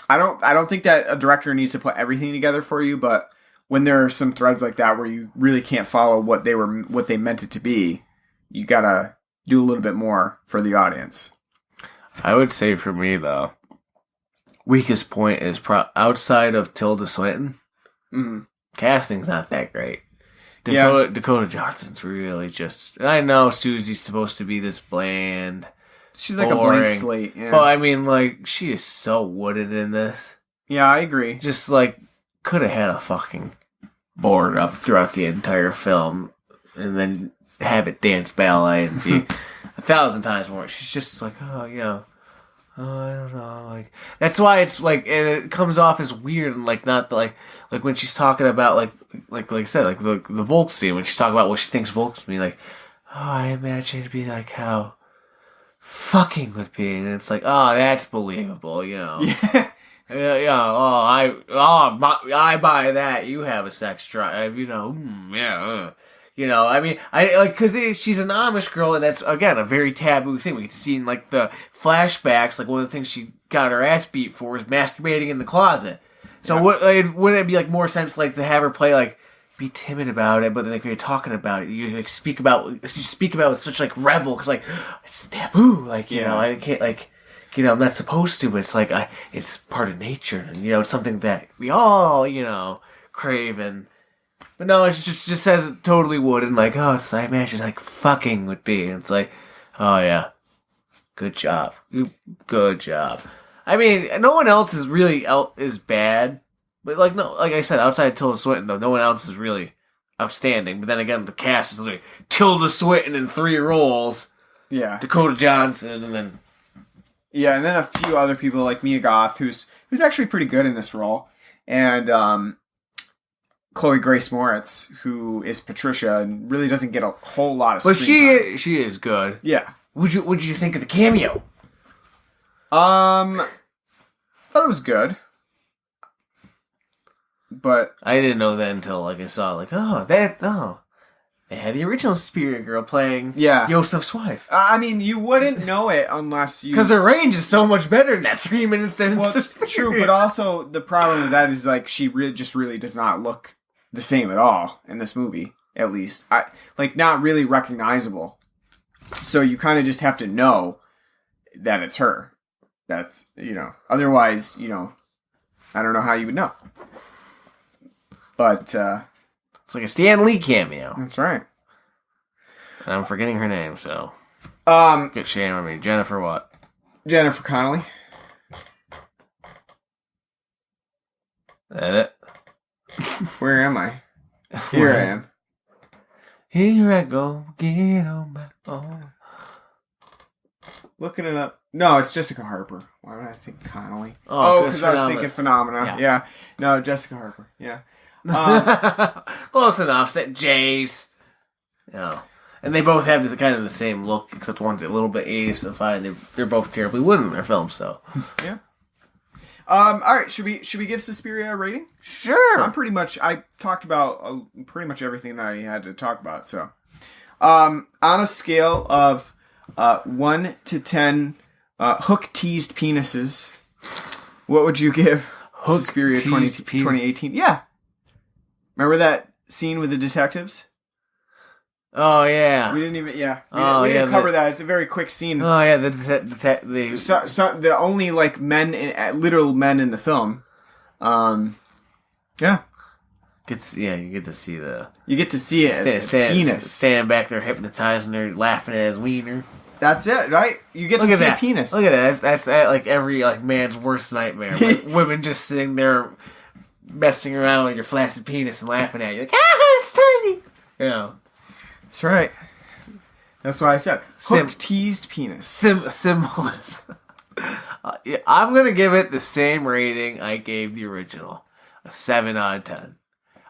don't think that a director needs to put everything together for you, but when there are some threads like that where you really can't follow what they meant it to be, you gotta do a little bit more for the audience. I would say for me though, weakest point is outside of Tilda Swinton. Mm-hmm. Casting's not that great. Dakota Johnson's really just... And I know Susie's supposed to be this bland, she's like boring, a blank slate. Yeah. But I mean, like, she is so wooden in this. Yeah, I agree. Just like, could have had a fucking board up throughout the entire film and then have it dance ballet and be 1,000 times more. She's just like, I don't know. Like, that's why it's like, and it comes off as weird and like not like when she's talking about like I said, like the Volk scene, when she's talking about what she thinks Volk's mean, like, I imagine it'd be like how fucking would be, and it's like, that's believable, Yeah. I buy that. You have a sex drive, I mean, I like, because she's an Amish girl, and that's, again, a very taboo thing. We get to see in, like, the flashbacks, like, one of the things she got her ass beat for was masturbating in the closet. So, wouldn't it be, like, more sense, like, to have her play, like, be timid about it, but then, like, when you're talking about it, you, like, speak about it with such, like, revel, because, like, it's taboo, like, you know, I can't, like, I'm not supposed to, but it's, like, it's part of nature, and, it's something that we all, crave, and... But no, it just says it totally would, and like, it's I imagine like fucking would be, and it's like, yeah, good job, good job. I mean, no one else is really is bad, but like I said, outside of Tilda Swinton though, no one else is really outstanding. But then again, the cast is like Tilda Swinton in 3 roles, Dakota Johnson, and then and then a few other people like Mia Goth, who's actually pretty good in this role, and Chloe Grace Moritz, who is Patricia, and really doesn't get a whole lot of screen time. She is good. Yeah. What'd you think of the cameo? Thought it was good, but I didn't know that until like I saw like they had the original Suspiria girl playing Yosef's wife. I mean, you wouldn't know it unless you... Because her range is so much better than that 3 minutes in Suspiria. True, but also the problem with that is like she really does not look the same at all in this movie, at least. Not really recognizable. So you kind of just have to know that it's her. That's, otherwise, I don't know how you would know. But, it's like a Stan Lee cameo. That's right. And I'm forgetting her name, so. Get shame on me. Jennifer what? Jennifer Connelly. That it? Where am I? Here I am. Here I go, get on my own. Looking it up. No, it's Jessica Harper. Why would I think Connelly? Oh, because I was thinking Phenomena. Yeah. No, Jessica Harper. Yeah. Close enough. Jays. And they both have this kind of the same look, except one's a little bit Asian-ified. They're both terribly wooden in their films, so. Yeah. All right, should we give Suspiria a rating? Sure. I talked about pretty much everything that I had to talk about. So, on a scale of 1 to 10 hook teased penises, what would you give Suspiria 2018? Yeah. Remember that scene with the detectives? Oh yeah. We didn't even we didn't cover that. It's a very quick scene. Oh yeah, the only like literal men in the film. You get to see it. Penis. Stand back there hypnotizing her, laughing at his wiener. That's it, right? You get to see a penis. Look at that. That's like every like man's worst nightmare. Like, women just sitting there messing around with your flaccid penis and laughing at you like, it's tiny. That's right. That's why I said hook teased penis. Symbolist. I'm gonna give it the same rating I gave the original, a 7 out of 10.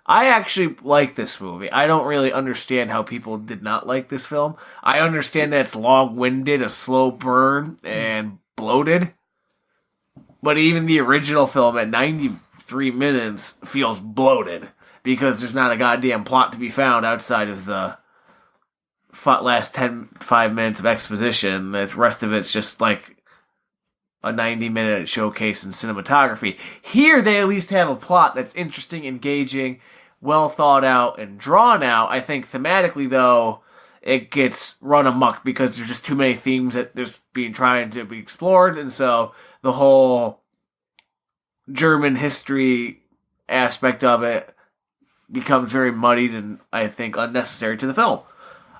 I actually like this movie. I don't really understand how people did not like this film. I understand that it's long-winded, a slow burn, and bloated. But even the original film at 93 minutes feels bloated. because there's not a goddamn plot to be found outside of the last 5 minutes of exposition. The rest of it's just like a 90-minute showcase in cinematography. Here, they at least have a plot that's interesting, engaging, well thought out, and drawn out. I think thematically, though, it gets run amok because there's just too many themes that there's trying to be explored, and so the whole German history aspect of it becomes very muddied and, I think, unnecessary to the film.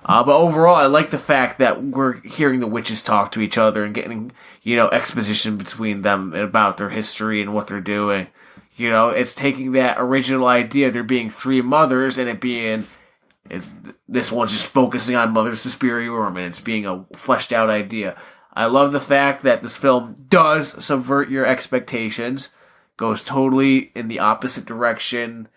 But overall, I like the fact that we're hearing the witches talk to each other and getting, exposition between them about their history and what they're doing. It's taking that original idea, there being 3 mothers, and this one's just focusing on Mother Suspiriorum, and it's being a fleshed out idea. I love the fact that this film does subvert your expectations, goes totally in the opposite direction,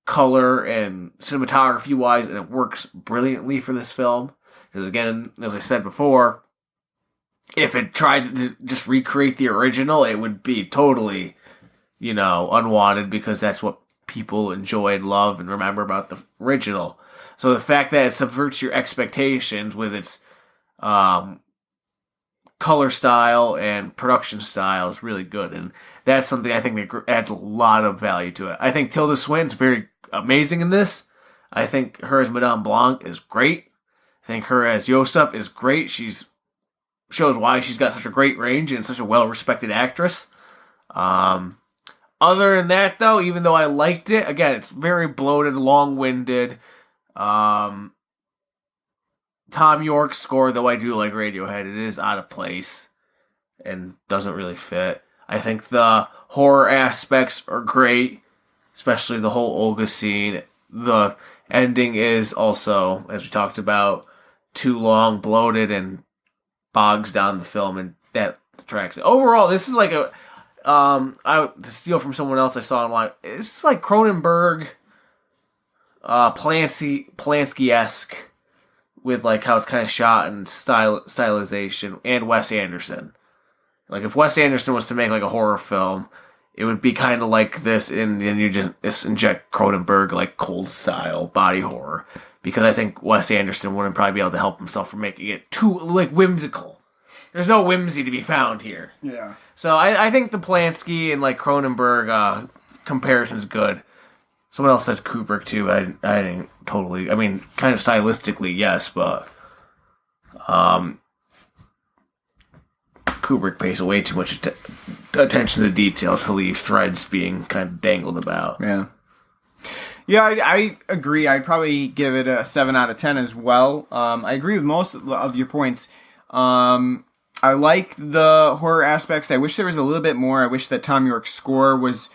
color and cinematography wise, and it works brilliantly for this film. Because again, as I said before, if it tried to just recreate the original, it would be totally, unwanted, because that's what people enjoy and love and remember about the original. So the fact that it subverts your expectations with its color style and production style is really good, and that's something I think that adds a lot of value to it. I think Tilda Swinton's very amazing in this. I think her as Madame Blanc is great. I think her as Yosef is great. Shows why she's got such a great range and such a well-respected actress. Other than that, though, even though I liked it, again, it's very bloated, long-winded. Tom York's score, though I do like Radiohead, it is out of place and doesn't really fit. I think the horror aspects are great, especially the whole Olga scene. The ending is also, as we talked about, too long, bloated, and bogs down the film, and that detracts it. Overall, this is like to steal from someone else I saw online, it's like Cronenberg, Polanski-esque, with like how it's kind of shot and stylization, and Wes Anderson. Like if Wes Anderson was to make like a horror film, it would be kind of like this, and then you just inject Cronenberg like cold style body horror, because I think Wes Anderson wouldn't probably be able to help himself from making it too like whimsical. There's no whimsy to be found here. Yeah. So I think the Polanski and like Cronenberg comparison's good. Someone else said Kubrick too. I didn't totally. I mean, kind of stylistically, yes, but Kubrick pays way too much attention to details to leave threads being kind of dangled about. Yeah. Yeah, I agree. I'd probably give it a 7 out of 10 as well. I agree with most of your points. I like the horror aspects. I wish there was a little bit more. I wish that Tom York's score was...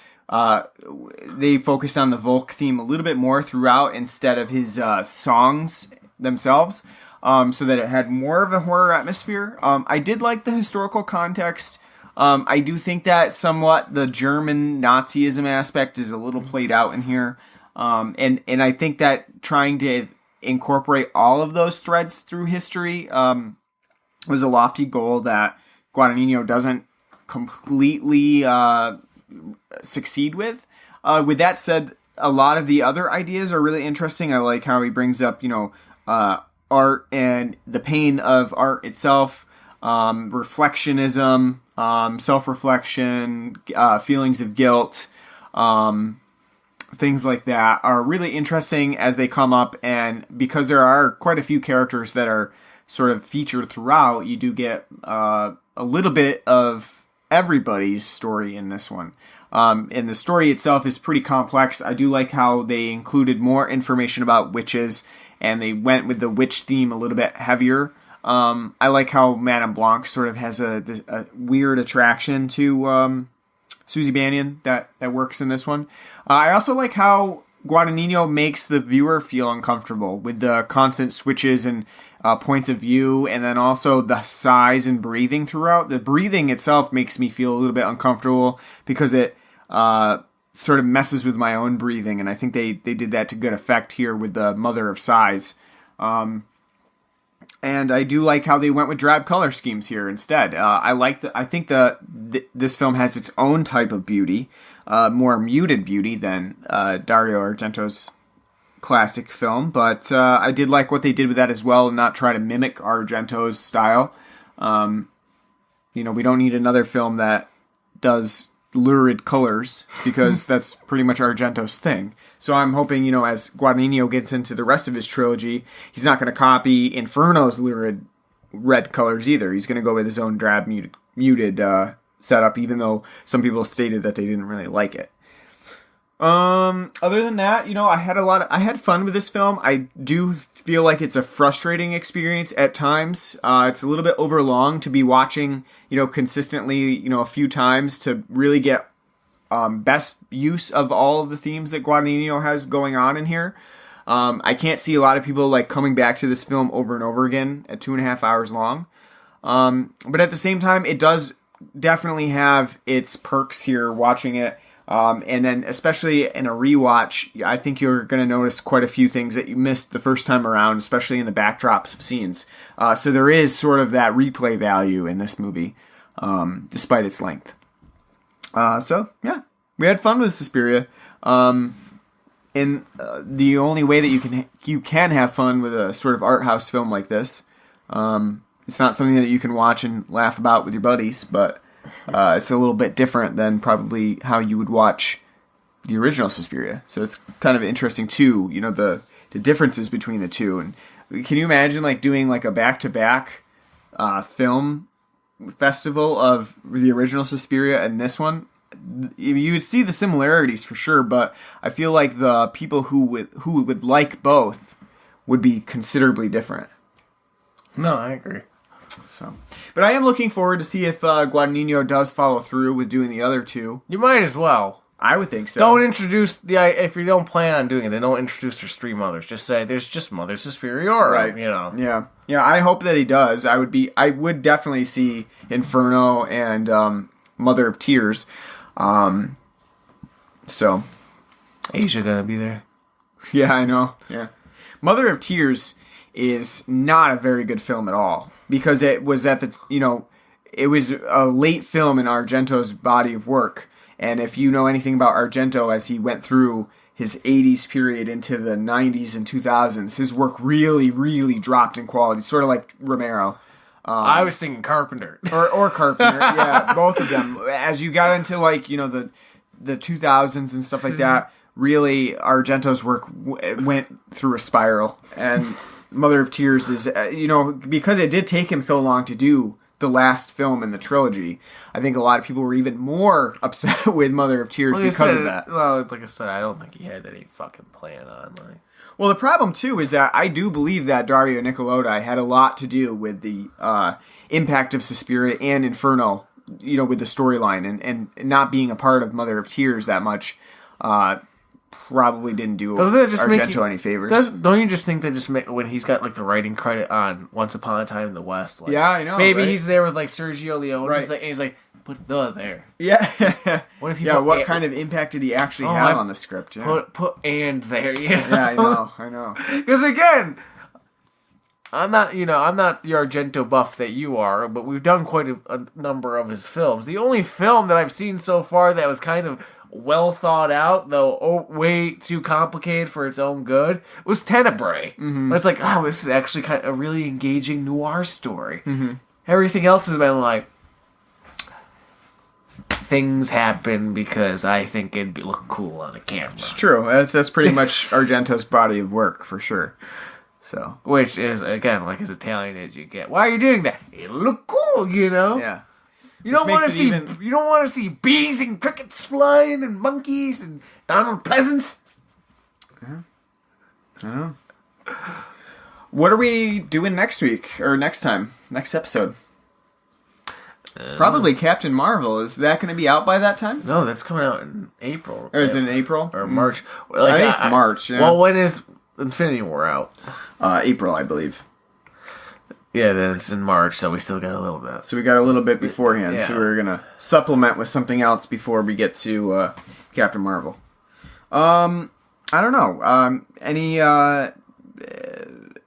they focused on the Volk theme a little bit more throughout instead of his songs themselves, so that it had more of a horror atmosphere. I did like the historical context. I do think that somewhat the German Nazism aspect is a little played out in here. And I think that trying to incorporate all of those threads through history was a lofty goal that Guadagnino doesn't completely succeed with. With that said, a lot of the other ideas are really interesting. I like how he brings up, art and the pain of art itself, reflectionism, self-reflection, feelings of guilt, things like that are really interesting as they come up. And because there are quite a few characters that are sort of featured throughout, you do get a little bit of everybody's story in this one. And the story itself is pretty complex. I do like how they included more information about witches, and they went with the witch theme a little bit heavier. I like how Madame Blanc sort of has a weird attraction to Susie Bannion that works in this one. I also like how Guadagnino makes the viewer feel uncomfortable with the constant switches and points of view, and then also the sighs and breathing throughout. The breathing itself makes me feel a little bit uncomfortable because it sort of messes with my own breathing, and I think they did that to good effect here with the Mother of Sighs. And I do like how they went with drab color schemes here instead. I think this film has its own type of beauty, more muted beauty than Dario Argento's classic film. But I did like what they did with that as well, and not try to mimic Argento's style. We don't need another film that does lurid colors, because that's pretty much Argento's thing. So I'm hoping, as Guadagnino gets into the rest of his trilogy, he's not going to copy Inferno's lurid red colors either. He's going to go with his own drab muted setup, even though some people stated that they didn't really like it. Other than that, I had fun with this film. I do feel like it's a frustrating experience at times. It's a little bit overlong to be watching, consistently, a few times to really get best use of all of the themes that Guadagnino has going on in here. I can't see a lot of people coming back to this film over and over again at 2.5 hours long. But at the same time, it does definitely have its perks here watching it. And then especially in a rewatch, I think you're going to notice quite a few things that you missed the first time around, especially in the backdrops of scenes. So there is sort of that replay value in this movie, despite its length. So yeah, we had fun with Suspiria. In the only way that you can have fun with a sort of art house film like this, it's not something that you can watch and laugh about with your buddies, but it's a little bit different than probably how you would watch the original Suspiria. So it's kind of interesting too, the differences between the two. And can you imagine doing a back-to-back film festival of the original Suspiria and this one? You would see the similarities for sure, but I feel like the people who would like both would be considerably different. No, I agree. So, but I am looking forward to see if Guadagnino does follow through with doing the other two. You might as well. I would think so. Don't introduce if you don't plan on doing it, then don't introduce there's three mothers. Just say there's just Mother Superior, right? Yeah. I hope that he does. I would definitely see Inferno and Mother of Tears. So, Asia gonna be there. Yeah, I know. Yeah, Mother of Tears is not a very good film at all, because it was it was a late film in Argento's body of work. And if you know anything about Argento, as he went through his 80s period into the 90s and 2000s, his work really, really dropped in quality, sort of like Romero. I was thinking Carpenter. Or Carpenter, yeah, both of them. As you got into the 2000s and stuff like that, really Argento's work went through a spiral. And Mother of Tears is, because it did take him so long to do the last film in the trilogy, I think a lot of people were even more upset with Mother of Tears because of that. Well, like I said, I don't think he had any fucking plan on. Well, the problem, too, is that I do believe that Dario Nicolodi had a lot to do with the impact of Suspiria and Inferno, with the storyline, and not being a part of Mother of Tears that much probably didn't do Argento any favors. Don't you just think that when he's got the writing credit on Once Upon a Time in the West? Yeah, I know. Maybe he's there with Sergio Leone, right? And he's like, put the there. Yeah. What if what kind of impact did he actually have on the script? Yeah. Put and there. Yeah, I know. Because again, I'm not the Argento buff that you are, but we've done quite a number of his films. The only film that I've seen so far that was kind of well thought out, though way too complicated for its own good, was Tenebrae. Mm-hmm. But it's this is actually kind of a really engaging noir story. Mm-hmm. Everything else has been things happen because I think it'd look cool on a camera. It's true. That's pretty much Argento's body of work, for sure. So, which is, again, as Italian as you get. Why are you doing that? It'll look cool, Yeah. You don't want to see bees and crickets flying and monkeys and Donald Pleasance. Yeah. I know. What are we doing next week or next episode? Probably Captain Marvel. Is that going to be out by that time? No, that's coming out in April. Or is it in April or March? I think it's March. Yeah. Well, when is Infinity War out? April, I believe. Yeah, then it's in March, so we still got a little bit. So we got a little bit beforehand, yeah. So we're going to supplement with something else before we get to Captain Marvel. I don't know.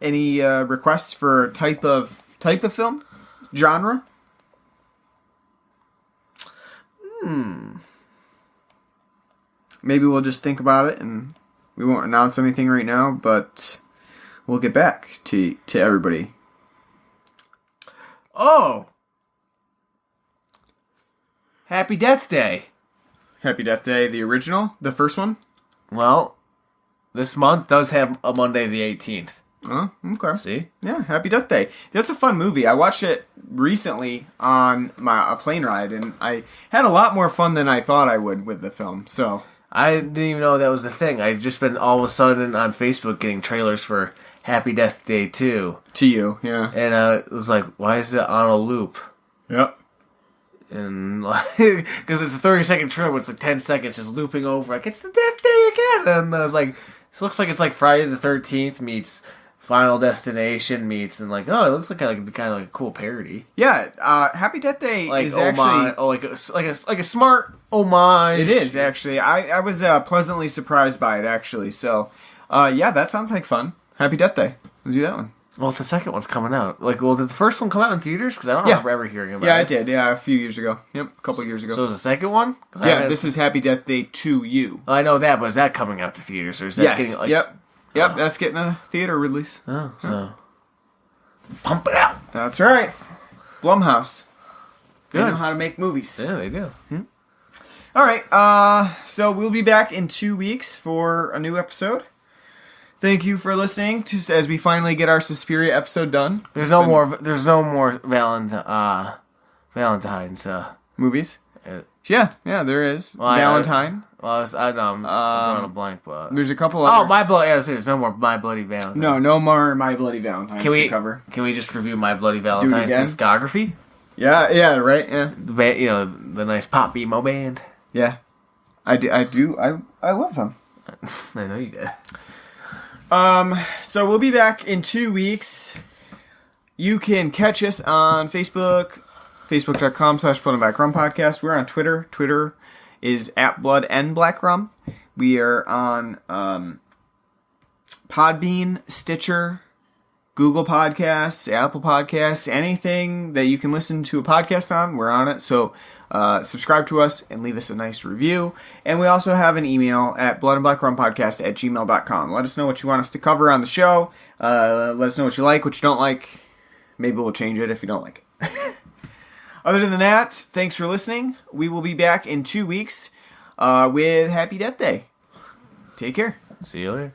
Any requests for type of film? Genre? Maybe we'll just think about it and we won't announce anything right now, but we'll get back to everybody. Oh! Happy Death Day. Happy Death Day, the original? The first one? Well, this month does have a Monday the 18th. Oh, okay. See? Yeah, Happy Death Day. That's a fun movie. I watched it recently on a plane ride, and I had a lot more fun than I thought I would with the film, so... I didn't even know that was the thing. I'd just been all of a sudden on Facebook getting trailers for Happy Death Day 2. To you, yeah. And it was like, why is it on a loop? Yep. And because it's a 30-second trailer, but it's like 10 seconds just looping over. Like, it's the Death Day again. And I was like, this looks like it's like Friday the 13th meets Final Destination meets, and like, oh, it looks like it'd be kind of like a cool parody. Yeah, Happy Death Day like is actually like a smart homage. It is actually. I was pleasantly surprised by it actually. So, yeah, that sounds like fun. Happy Death Day. We'll do that one. Well, if the second one's coming out, like, well, did the first one come out in theaters? Because I don't remember ever hearing about it. Yeah, it did. Yeah, a few years ago. Yep, a couple years ago. So is the second one? Yeah, this is Happy Death Day 2U. I know that, but is that coming out to theaters, or is that getting like? Yep, that's getting a theater release. Oh, so pump it out. That's right. Blumhouse. Good. They know how to make movies. Yeah, they do. All right. So we'll be back in 2 weeks for a new episode. Thank you for listening to as we finally get our Suspiria episode done. There's no more Valentine's movies. Yeah, there is. Well, Valentine. I'm drawing a blank, but there's a couple others. Oh, My Bloody. Yeah, there's no more My Bloody Valentine. No more My Bloody Valentine to cover. Can we just review My Bloody Valentine's discography? Yeah, right. Yeah, the nice pop emo band. Yeah, I do. I love them. I know you did. So we'll be back in 2 weeks. You can catch us on Facebook, facebook.com/blood and black rum podcast. We're on Twitter. Twitter is @blood and black rum. We are on Podbean, Stitcher, Google Podcasts, Apple Podcasts, anything that you can listen to a podcast on, we're on it. So subscribe to us and leave us a nice review. And we also have an email at bloodandblackrumpodcast@gmail.com. Let us know what you want us to cover on the show. Let us know what you like, what you don't like. Maybe we'll change it if you don't like it. Other than that, thanks for listening. We will be back in 2 weeks with Happy Death Day. Take care. See you later.